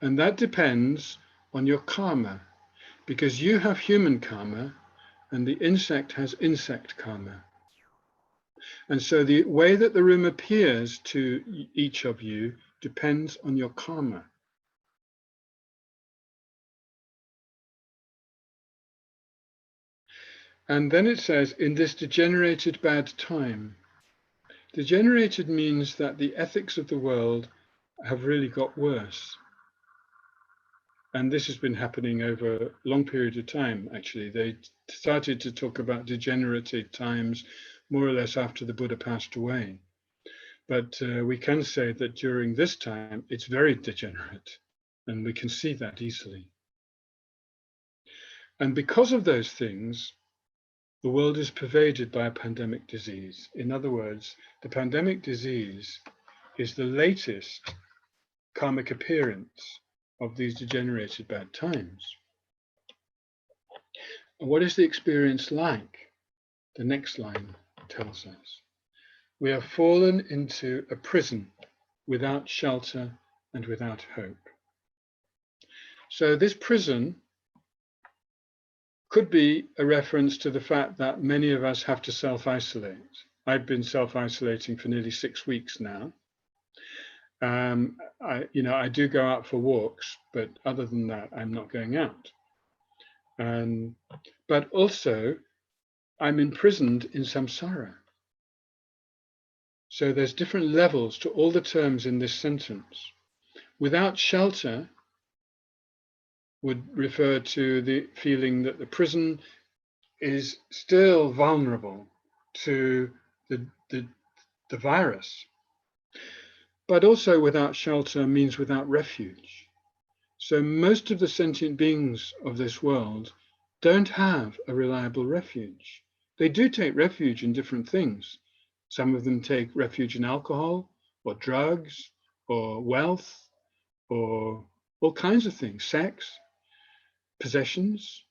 And that depends on your karma, because you have human karma and the insect has insect karma. And so the way that the room appears to each of you depends on your karma. And then it says, in this degenerated bad time. Degenerated means that the ethics of the world have really got worse. And this has been happening over a long period of time, actually. They started to talk about degenerative times more or less after the Buddha passed away. But we can say that during this time, it's very degenerate, and we can see that easily. And because of those things, the world is pervaded by a pandemic disease. In other words, the pandemic disease is the latest karmic appearance of these degenerated bad times. And what is the experience like? The next line tells us. We have fallen into a prison without shelter and without hope. So this prison could be a reference to the fact that many of us have to self-isolate. I've been self-isolating for nearly 6 weeks now. I do go out for walks, but other than that, I'm not going out. But also, I'm imprisoned in samsara. So there's different levels to all the terms in this sentence. Without shelter would refer to the feeling that the prison is still vulnerable to the virus. But also without shelter means without refuge. So most of the sentient beings of this world don't have a reliable refuge. They do take refuge in different things. Some of them take refuge in alcohol or drugs or wealth or all kinds of things, sex, possessions,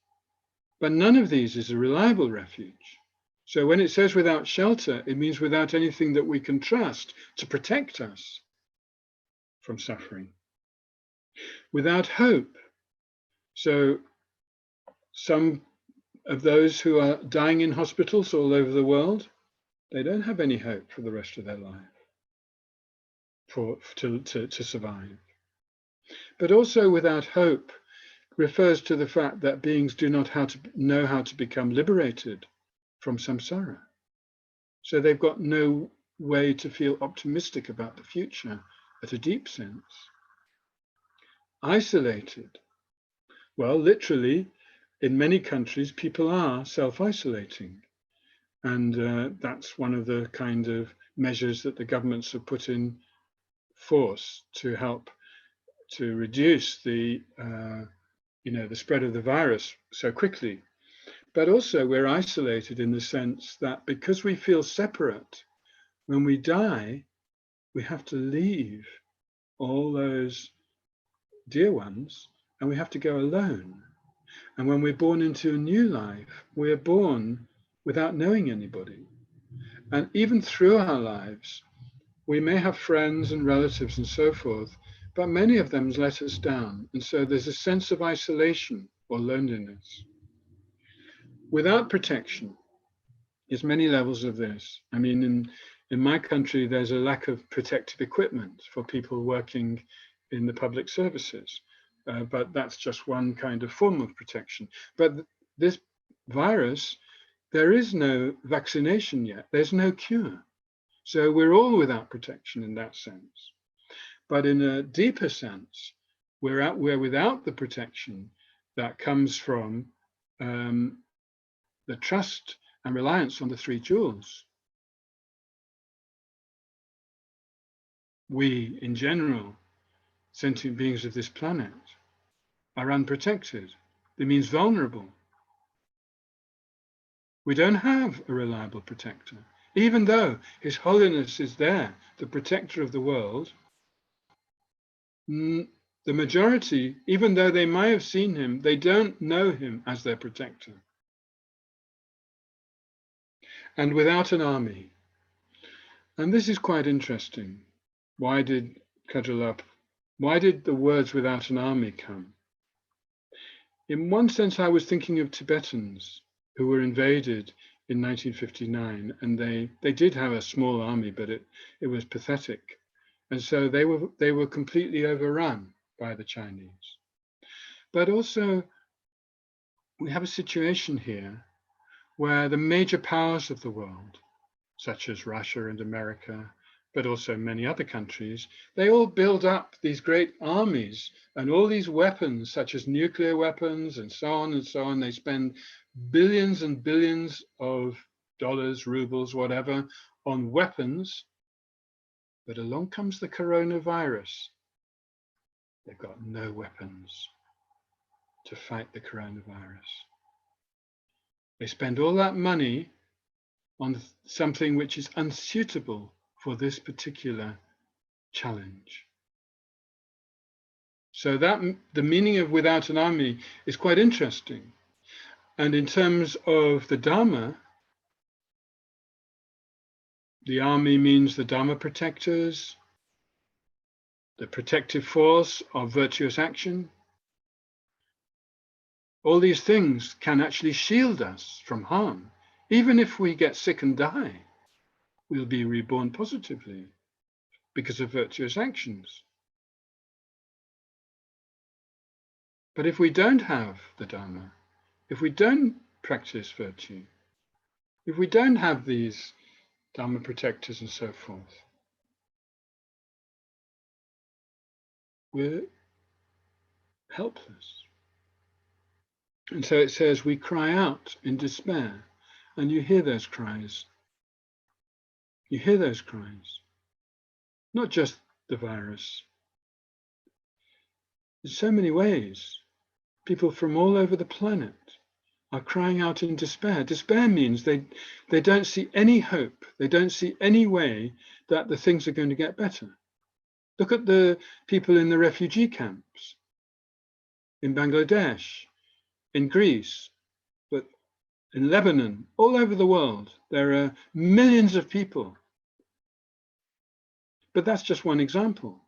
but none of these is a reliable refuge. So when it says without shelter, it means without anything that we can trust to protect us from suffering. Without hope. So some of those who are dying in hospitals all over the world, they don't have any hope for the rest of their life to survive. But also without hope refers to the fact that beings do not know how to become liberated from samsara. So they've got no way to feel optimistic about the future at a deep sense. Isolated. Well, literally, in many countries, people are self-isolating. And that's one of the kind of measures that the governments have put in force to help to reduce the spread of the virus so quickly. But also we're isolated in the sense that because we feel separate, when we die, we have to leave all those dear ones and we have to go alone. And when we're born into a new life, we're born without knowing anybody. And even through our lives, we may have friends and relatives and so forth, but many of them let us down. And so there's a sense of isolation or loneliness. Without protection, there's many levels of this. I mean, in my country, there's a lack of protective equipment for people working in the public services. But that's just one kind of form of protection. But this virus, there is no vaccination yet. There's no cure. So we're all without protection in that sense. But in a deeper sense, we're without the protection that comes from the trust and reliance on the three jewels. We, in general, sentient beings of this planet, are unprotected. It means vulnerable. We don't have a reliable protector. Even though His Holiness is there, the protector of the world, the majority, even though they may have seen him, they don't know him as their protector. And without an army. And this is quite interesting. Why did Khadro-la, why did the words without an army come? In one sense, I was thinking of Tibetans who were invaded in 1959, and they did have a small army, but it was pathetic. And so they were completely overrun by the Chinese. But also, we have a situation here where the major powers of the world, such as Russia and America, but also many other countries, they all build up these great armies and all these weapons, such as nuclear weapons and so on and so on. They spend billions and billions of dollars, rubles, whatever, on weapons. But along comes the coronavirus. They've got no weapons to fight the coronavirus. They spend all that money on something which is unsuitable for this particular challenge. So that the meaning of without an army is quite interesting. And in terms of the Dharma, the army means the Dharma protectors, the protective force of virtuous action. All these things can actually shield us from harm. Even if we get sick and die, we'll be reborn positively. because of virtuous actions. But if we don't have the Dharma, if we don't practice virtue, if we don't have these Dharma protectors and so forth, we're helpless. And so it says we cry out in despair, and you hear those cries. You hear those cries. Not just the virus. In so many ways, people from all over the planet are crying out in despair. Despair means they don't see any hope. They don't see any way that the things are going to get better. Look at the people in the refugee camps in Bangladesh, in Greece, but in Lebanon, all over the world. There are millions of people. But that's just one example.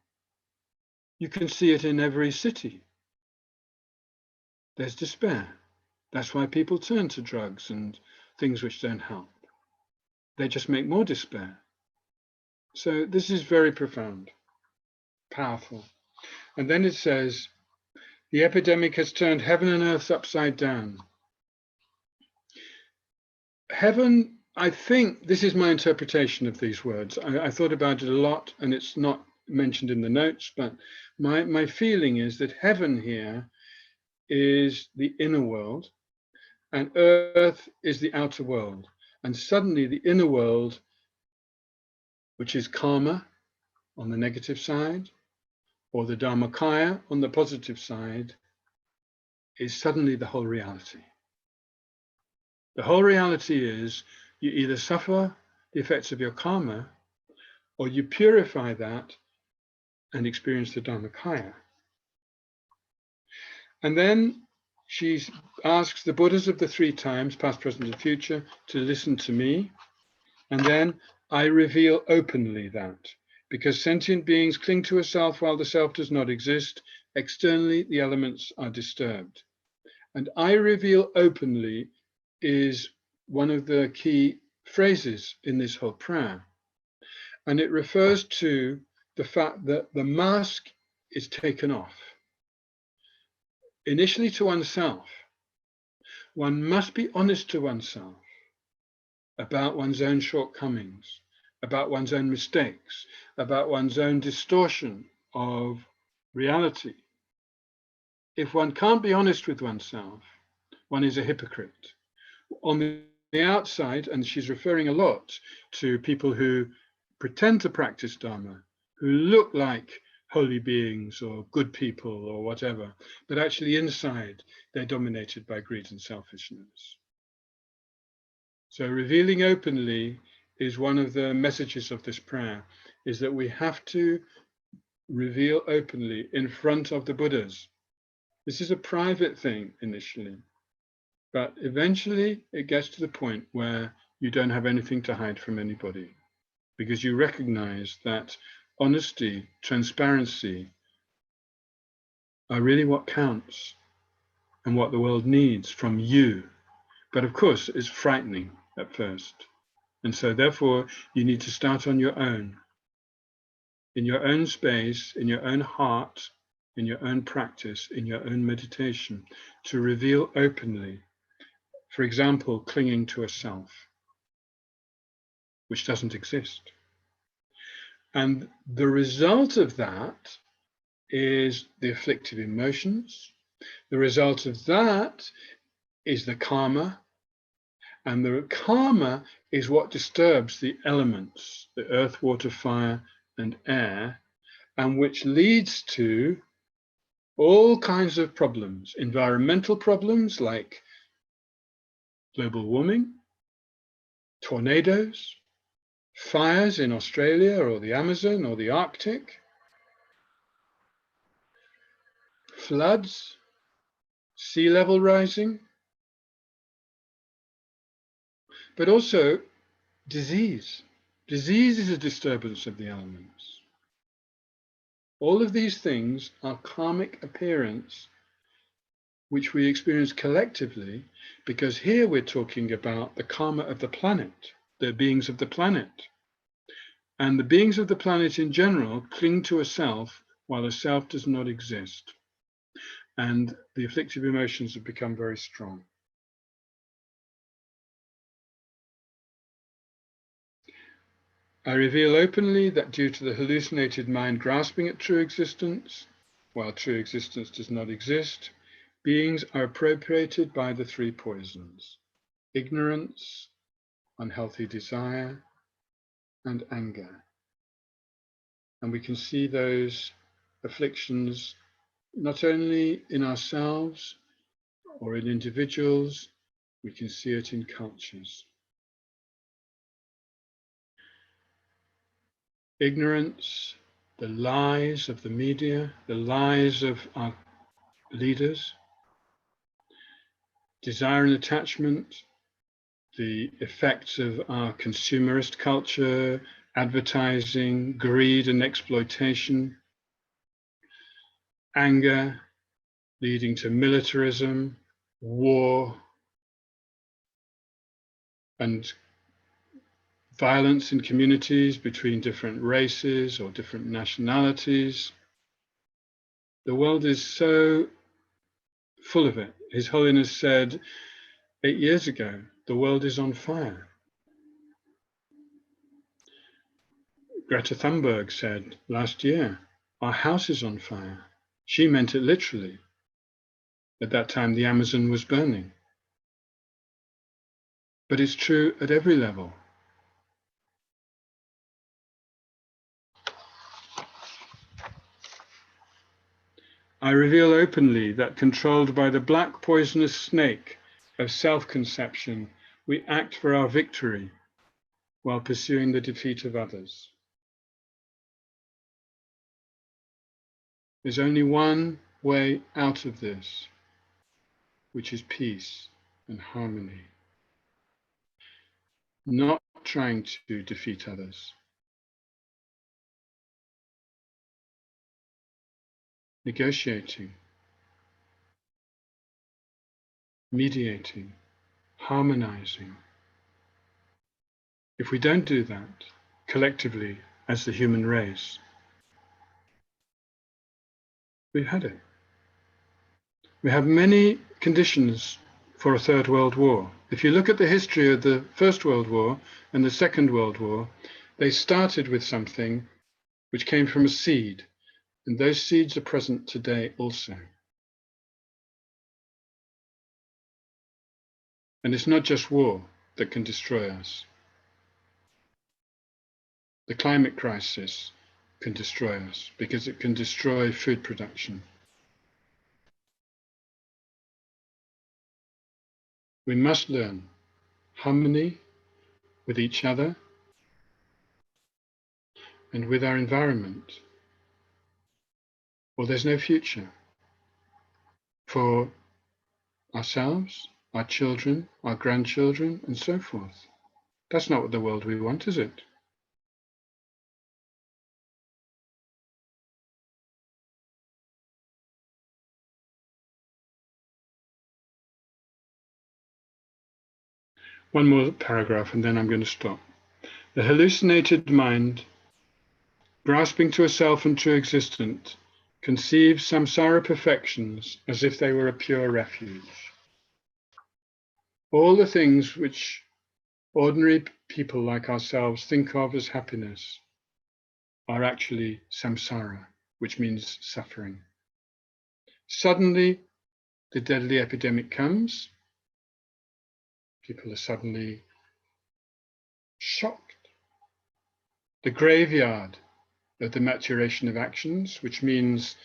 You can see it in every city. There's despair. That's why people turn to drugs and things which don't help. They just make more despair. So this is very profound, powerful. And then it says, the epidemic has turned heaven and earth upside down. Heaven, I think, this is my interpretation of these words. I thought about it a lot, and it's not mentioned in the notes, but my feeling is that heaven here is the inner world, and earth is the outer world. And suddenly the inner world, which is karma on the negative side, or the dharmakaya on the positive side, is suddenly the whole reality. The whole reality is you either suffer the effects of your karma, or you purify that and experience the dharmakaya. And then she asks the Buddhas of the three times, past, present, and future, to listen to me. And then I reveal openly that, because sentient beings cling to a self while the self does not exist, externally the elements are disturbed. And I reveal openly is one of the key phrases in this whole prayer. And it refers to the fact that the mask is taken off. Initially to oneself. One must be honest to oneself about one's own shortcomings, about one's own mistakes, about one's own distortion of reality. If one can't be honest with oneself, one is a hypocrite. On the outside, and she's referring a lot to people who pretend to practice Dharma, who look like holy beings or good people or whatever, but actually inside they're dominated by greed and selfishness. So revealing openly is one of the messages of this prayer, is that we have to reveal openly in front of the Buddhas. This is a private thing initially, but eventually it gets to the point where you don't have anything to hide from anybody, because you recognize that honesty, transparency are really what counts and what the world needs from you. But of course, it's frightening at first. And so therefore, you need to start on your own, in your own space, in your own heart, in your own practice, in your own meditation, to reveal openly, for example, clinging to a self, which doesn't exist. And the result of that is the afflictive emotions. The result of that is the karma. And the karma is what disturbs the elements, the earth, water, fire, and air, and which leads to all kinds of problems, environmental problems like global warming, tornadoes, fires in Australia or the Amazon or the Arctic, floods, sea level rising, but also disease. Disease is a disturbance of the elements. All of these things are karmic appearance, which we experience collectively, because here we're talking about the karma of the planet, the beings of the planet. And the beings of the planet in general cling to a self while a self does not exist. And the afflictive emotions have become very strong. I reveal openly that due to the hallucinated mind grasping at true existence, while true existence does not exist, beings are appropriated by the three poisons: ignorance, unhealthy desire, and anger. And we can see those afflictions not only in ourselves or in individuals, we can see it in cultures. Ignorance, the lies of the media, the lies of our leaders, desire and attachment, the effects of our consumerist culture, advertising, greed and exploitation, anger leading to militarism, war, and violence in communities between different races or different nationalities. The world is so full of it. His Holiness said 8 years ago, the world is on fire. Greta Thunberg said last year, our house is on fire. She meant it literally. At that time, the Amazon was burning. But it's true at every level. I reveal openly that controlled by the black poisonous snake of self-conception, we act for our victory while pursuing the defeat of others. There's only one way out of this, which is peace and harmony. Not trying to defeat others. Negotiating, mediating, harmonizing. If we don't do that collectively as the human race, we've had it. We have many conditions for a third world war. If you look at the history of the First World War and the Second World War, they started with something which came from a seed, and those seeds are present today also. And it's not just war that can destroy us. The climate crisis can destroy us because it can destroy food production. We must learn harmony with each other and with our environment, or there's no future for ourselves, our children, our grandchildren, and so forth. That's not what the world we want, is it? One more paragraph and then I'm going to stop. The hallucinated mind, grasping to a self and true existence, conceives samsara perfections as if they were a pure refuge. All the things which ordinary people like ourselves think of as happiness are actually samsara, which means suffering. Suddenly, the deadly epidemic comes. People are suddenly shocked. The graveyard of the maturation of actions, which means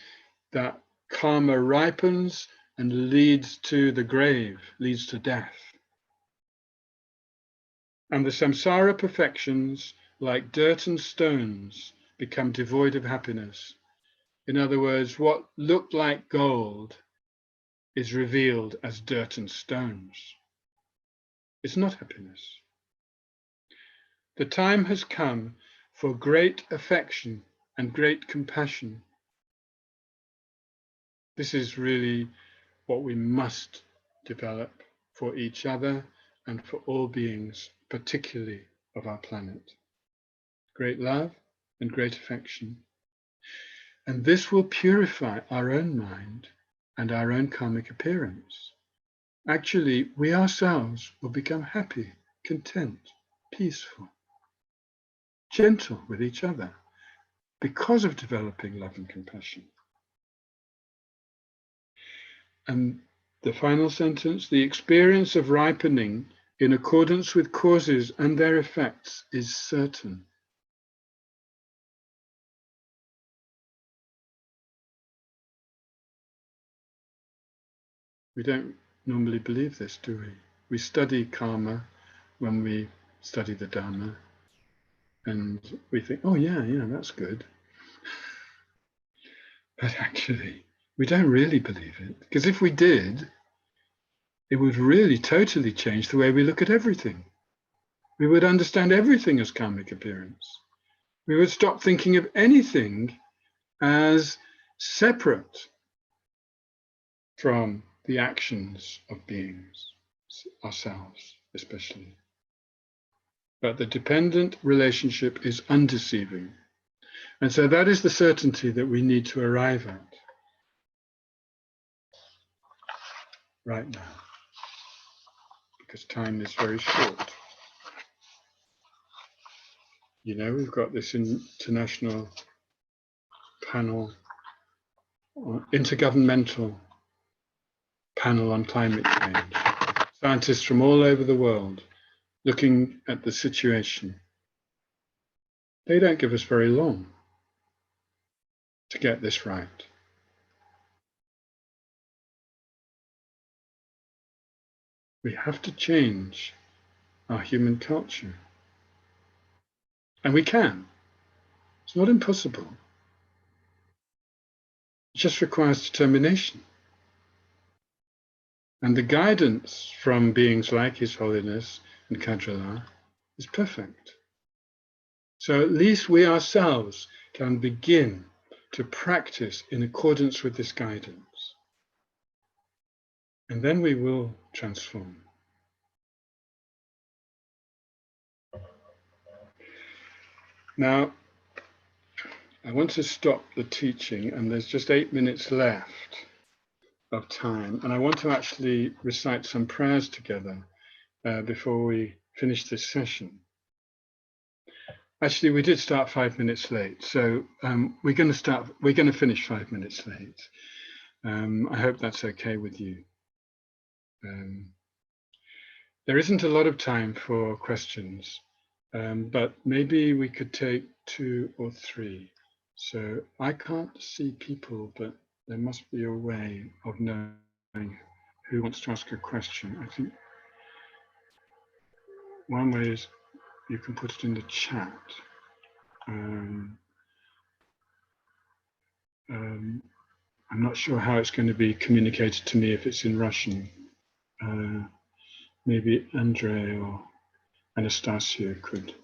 that karma ripens and leads to the grave, leads to death. And the samsara perfections, like dirt and stones, become devoid of happiness. In other words, what looked like gold is revealed as dirt and stones. It's not happiness. The time has come for great affection and great compassion. This is really what we must develop for each other and for all beings, particularly of our planet. great love and great affection. And this will purify our own mind and our own karmic appearance. Actually, we ourselves will become happy, content, peaceful, gentle with each other because of developing love and compassion. And the final sentence, the experience of ripening in accordance with causes and their effects is certain. We don't normally believe this, do we? We study karma when we study the Dharma, and we think, oh yeah, that's good. But actually, we don't really believe it, because if we did, it would really totally change the way we look at everything. We would understand everything as karmic appearance. We would stop thinking of anything as separate from the actions of beings, ourselves especially. But the dependent relationship is undeceiving. And so that is the certainty that we need to arrive at right now, because time is very short. You know, we've got this international panel, intergovernmental panel on climate change. Scientists from all over the world looking at the situation. They don't give us very long to get this right. We have to change our human culture. And we can. It's not impossible. It just requires determination. And the guidance from beings like His Holiness and Khadro-la is perfect. So at least we ourselves can begin to practice in accordance with this guidance. And then we will transform. Now, I want to stop the teaching, and there's just 8 minutes left of time. And I want to actually recite some prayers together before we finish this session. Actually, we did start 5 minutes late, so we're going to finish 5 minutes late. I hope that's okay with you. There isn't a lot of time for questions, but maybe we could take 2 or 3. So I can't see people, but there must be a way of knowing who wants to ask a question. I think one way is you can put it in the chat. I'm not sure how it's going to be communicated to me if it's in Russian. Maybe Andrei or Anastasia could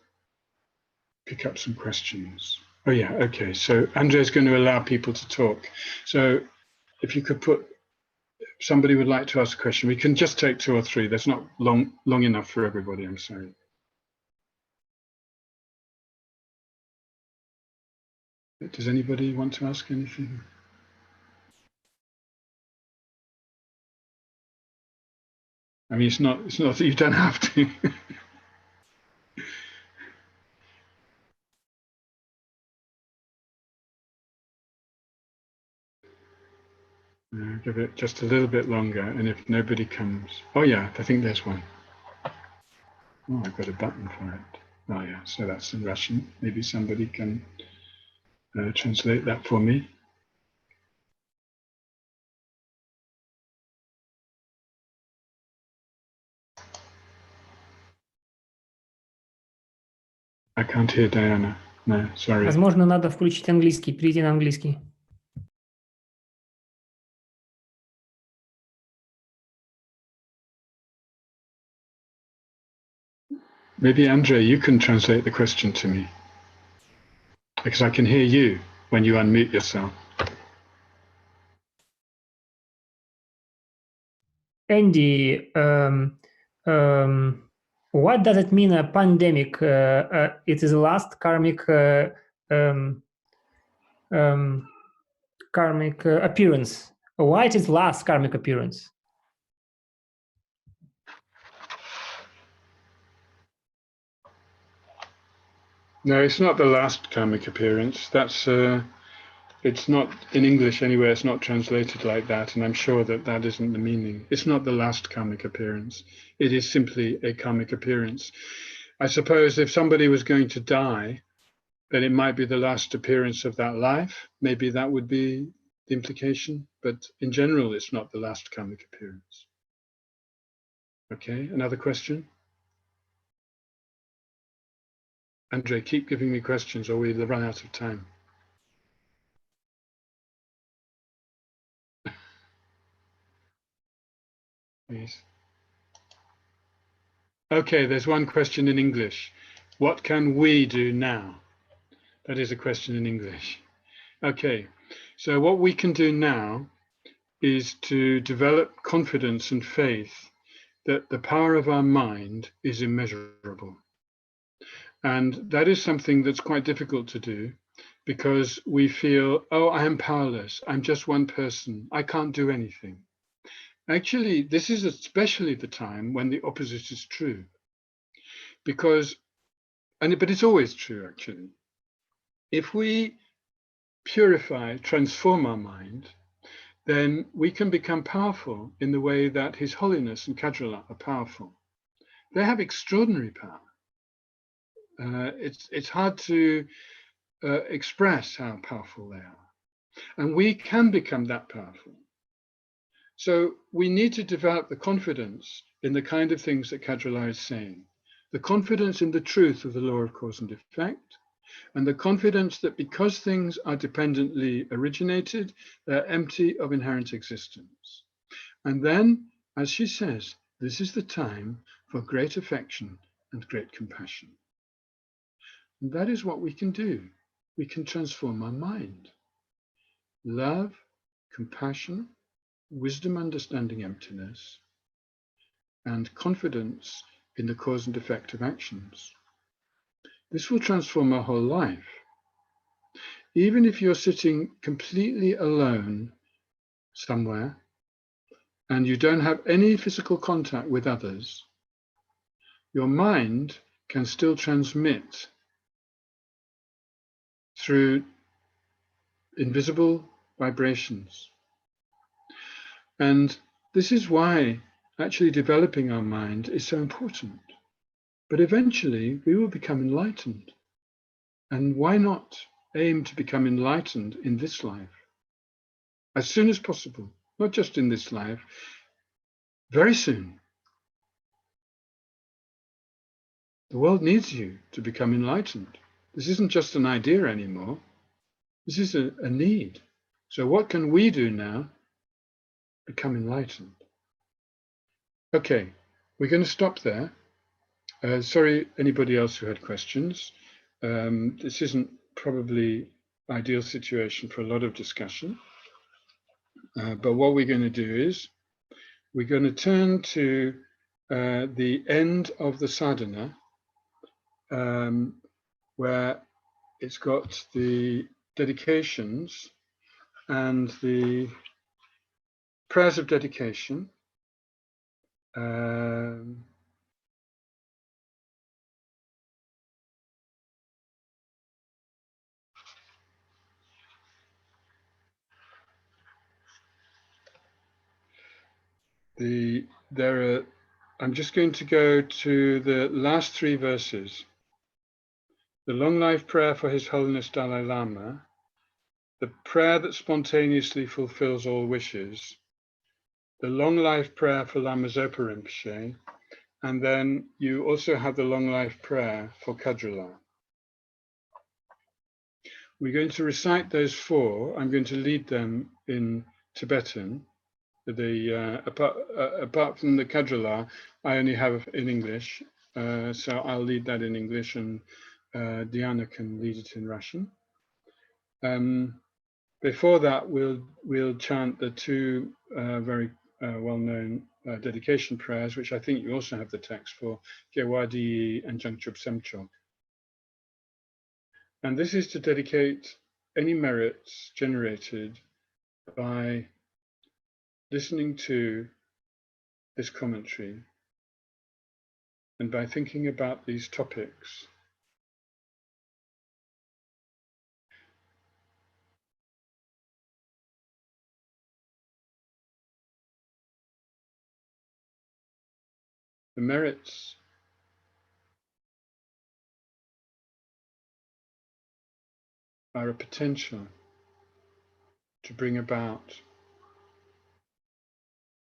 pick up some questions. Oh yeah, okay. So Andrei is going to allow people to talk. So if you could put, if somebody would like to ask a question, we can just take 2 or 3. That's not long enough for everybody, I'm sorry. Does anybody want to ask anything? I mean, it's not that you don't have to. Give it just a little bit longer, and if nobody comes, oh yeah, I think there's one. Oh, I've got a button for it. Oh yeah, so that's in Russian. Maybe somebody can translate that for me. I can't hear Diana. No, sorry. Возможно, надо включить английский, перейти на английский. Maybe Andrei, you can translate the question to me, because I can hear you when you unmute yourself. Энди, What does it mean, a pandemic? It is the last karmic karmic appearance. Why it is last karmic appearance? No, it's not the last karmic appearance. That's it's not in English anywhere. It's not translated like that, and I'm sure that that isn't the meaning. It's not the last karmic appearance. It is simply a karmic appearance. I suppose if somebody was going to die, then it might be the last appearance of that life. Maybe that would be the implication, but in general, it's not the last karmic appearance. Okay, another question? Andre, keep giving me questions or we'll run out of time. Please. Okay, there's one question in English. What can we do now? That is a question in English. Okay, so what we can do now is to develop confidence and faith that the power of our mind is immeasurable. And that is something that's quite difficult to do because we feel, oh, I am powerless. I'm just one person. I can't do anything. Actually, this is especially the time when the opposite is true. Because, but it's always true, actually. If we purify, transform our mind, then we can become powerful in the way that His Holiness and Khadro-la are powerful. They have extraordinary power. It's hard to express how powerful they are. And we can become that powerful. So we need to develop the confidence in the kind of things that Khadro-la is saying. The confidence in the truth of the law of cause and effect, and the confidence that because things are dependently originated, they're empty of inherent existence. And then, as she says, this is the time for great affection and great compassion. And that is what we can do. We can transform our mind. Love, compassion, wisdom, understanding emptiness, and confidence in the cause and effect of actions. This will transform our whole life. Even if you're sitting completely alone somewhere and you don't have any physical contact with others, your mind can still transmit through invisible vibrations. And this is why actually developing our mind is so important. But eventually we will become enlightened. And why not aim to become enlightened in this life? As soon as possible, not just in this life, very soon. The world needs you to become enlightened. This isn't just an idea anymore. This is a need. So what can we do now? Become enlightened. Okay, we're going to stop there. Sorry, anybody else who had questions. This isn't probably ideal situation for a lot of discussion. But what we're going to do is we're going to turn to the end of the sadhana, where it's got the dedications and the prayers of dedication. I'm just going to go to the last three verses. The long life prayer for His Holiness Dalai Lama, the prayer that spontaneously fulfills all wishes, the long life prayer for Lama Zopa Rinpoche, and then you also have the long life prayer for Khadro-la. We're going to recite those four. I'm going to lead them in Tibetan. Apart from the Khadro-la, I only have in English, so I'll lead that in English, and Diana can lead it in Russian. Before that, we'll chant the two very well-known dedication prayers, which I think you also have the text for, Gewadi and Jangchub Semchok. And this is to dedicate any merits generated by listening to this commentary and by thinking about these topics. The merits are a potential to bring about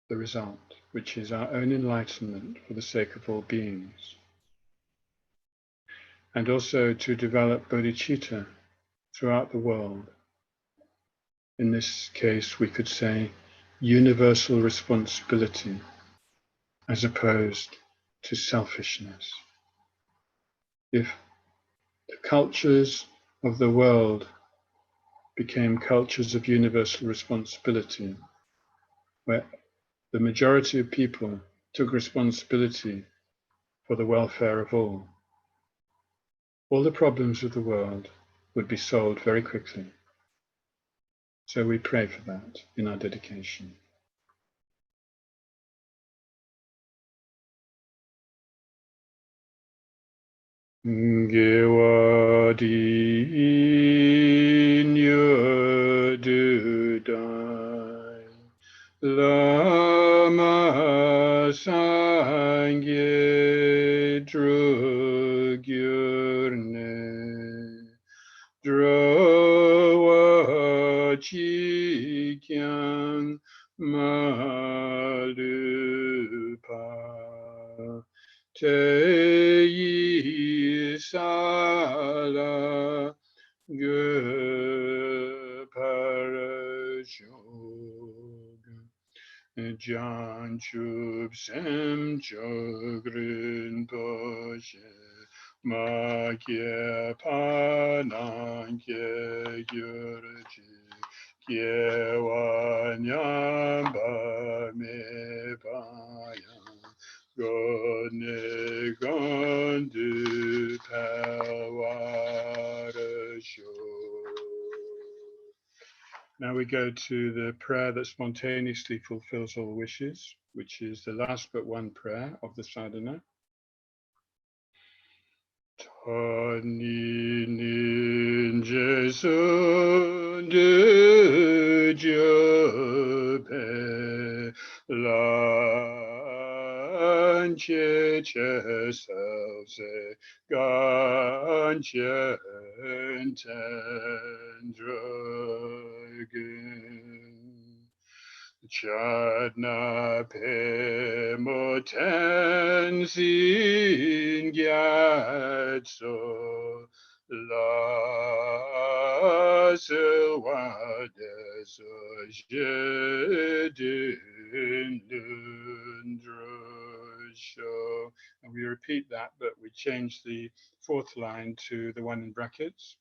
the result, which is our own enlightenment for the sake of all beings, and also to develop bodhicitta throughout the world. In this case, we could say universal responsibility as opposed to selfishness. If the cultures of the world became cultures of universal responsibility, where the majority of people took responsibility for the welfare of all the problems of the world would be solved very quickly. So we pray for that in our dedication. Gewadi nyududai lama sangye drugyurne drawa chikyang malupa te yi sala ge parashog jan chub sem chogrin poshe ma kye panan kye gyurchi kye wanyamba me paya gone gondu pawarasho. Now we go to the prayer that spontaneously fulfills all wishes, which is the last but one prayer of the sadhana. Tani ninja sundu jope lanche che se ganche tendrogen Chadna pe moten sin gyatso la sewade so jedin lundrosho. And we repeat that, but we change the fourth line to the one in brackets.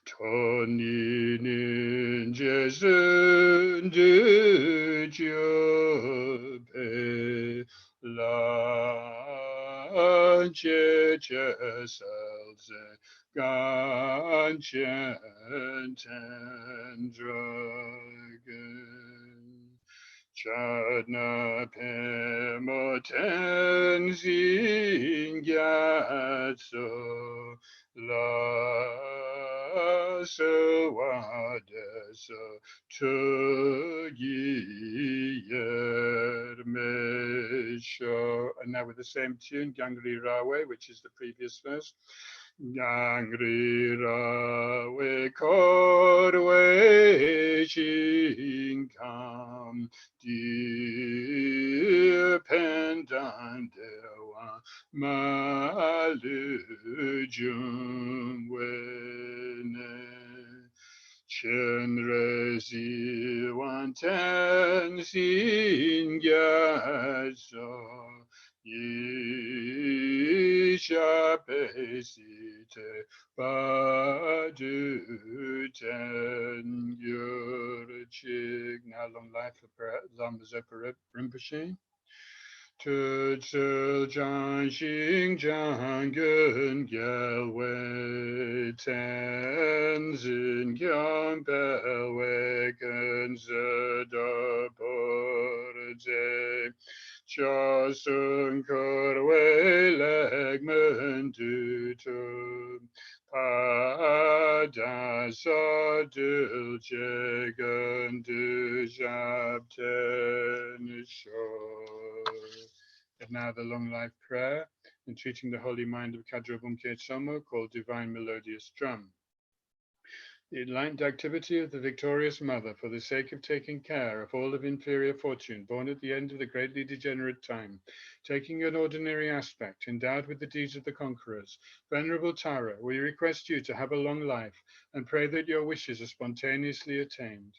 Toni ninja sundu jobe lanche che salze ganchen tendrogen Chadna pe moten sin gyatso la sewades tugi yermesho. And now with the same tune, Gangri Rawe, which is the previous verse. Gangri Rawe korwe shinkam dependandewa malujum wene chenrezi wanten singyaso yisha pesi Badu Ten Yurchig. Now long life for Lama Zopa Rinpoche. Tu Tsil Jan Xing Jan Gun Gyal Wei Ten Zin Gyang Bel Wei Gun Zedar Borze Cha Sun Kur Wei Leg Men Du Tu Pa Da Sa Dil Je Gun Du Jab Ten Shor. And now the long life prayer, entreating the holy mind of Khadro-la called Divine Melodious Drum. The enlightened activity of the victorious mother for the sake of taking care of all of inferior fortune, born at the end of the greatly degenerate time, taking an ordinary aspect, endowed with the deeds of the conquerors. Venerable Tara, we request you to have a long life and pray that your wishes are spontaneously attained.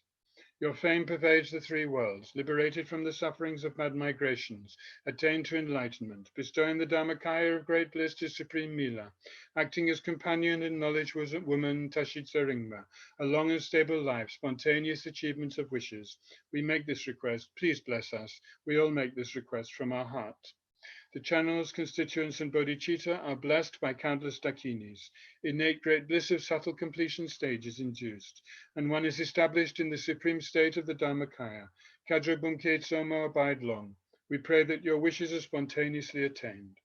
Your fame pervades the three worlds, liberated from the sufferings of mad migrations, attained to enlightenment, bestowing the Dharmakaya of great bliss to Supreme Mila, acting as companion in knowledge woman Tashitsa Ringma, a long and stable life, spontaneous achievements of wishes. We make this request, please bless us. We all make this request from our heart. The channels, constituents, and bodhicitta are blessed by countless dakinis. Innate great bliss of subtle completion stage is induced, and one is established in the supreme state of the Dharmakaya. Khadro Bumkhe Tsomo abide long. We pray that your wishes are spontaneously attained.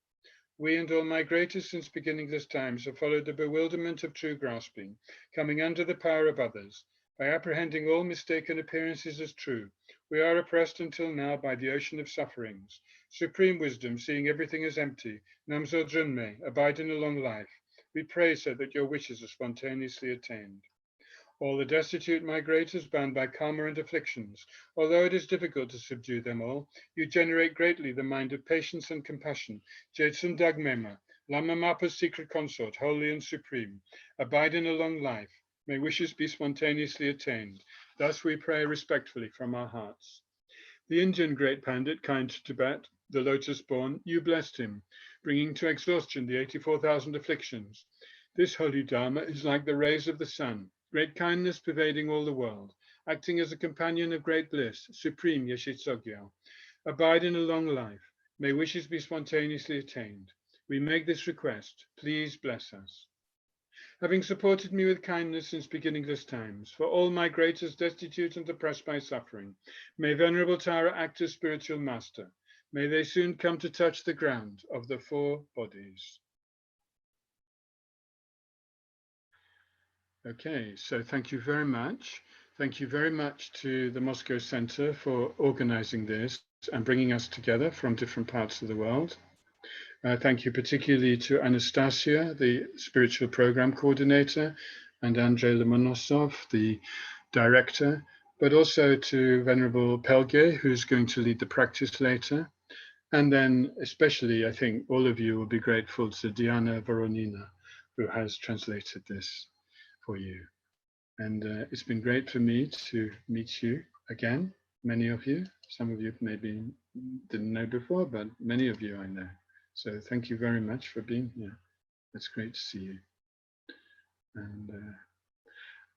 We and all migrators since beginningless times have followed the bewilderment of true grasping, coming under the power of others. By apprehending all mistaken appearances as true, we are oppressed until now by the ocean of sufferings. Supreme wisdom, seeing everything as empty, Namso Junme, abide in a long life. We pray so that your wishes are spontaneously attained. All the destitute migrators bound by karma and afflictions, although it is difficult to subdue them all, you generate greatly the mind of patience and compassion. Jetsun Dagmema, Lama Mapa's secret consort, holy and supreme, abide in a long life. May wishes be spontaneously attained. Thus we pray respectfully from our hearts. The Indian great pandit, kind to Tibet, the lotus born, you blessed him, bringing to exhaustion the 84,000 afflictions. This holy Dharma is like the rays of the sun, great kindness pervading all the world, acting as a companion of great bliss, supreme Yeshitsogyo. Abide in a long life. May wishes be spontaneously attained. We make this request. Please bless us. Having supported me with kindness since beginningless times, for all migrators destitute and oppressed by suffering, may Venerable Tara act as spiritual master. May they soon come to touch the ground of the four bodies. Okay, so thank you very much. Thank you very much to the Moscow Center for organizing this and bringing us together from different parts of the world. Thank you particularly to Anastasia, the spiritual program coordinator, and Andrei Lomonosov, the director, but also to Venerable Pelge, who's going to lead the practice later. And then especially, I think all of you will be grateful to Diana Voronina, who has translated this for you. And it's been great for me to meet you again, many of you. Some of you maybe didn't know before, but many of you I know. So thank you very much for being here. It's great to see you. And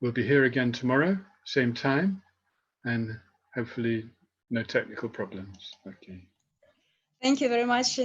we'll be here again tomorrow, same time, and hopefully no technical problems. Okay. Thank you very much.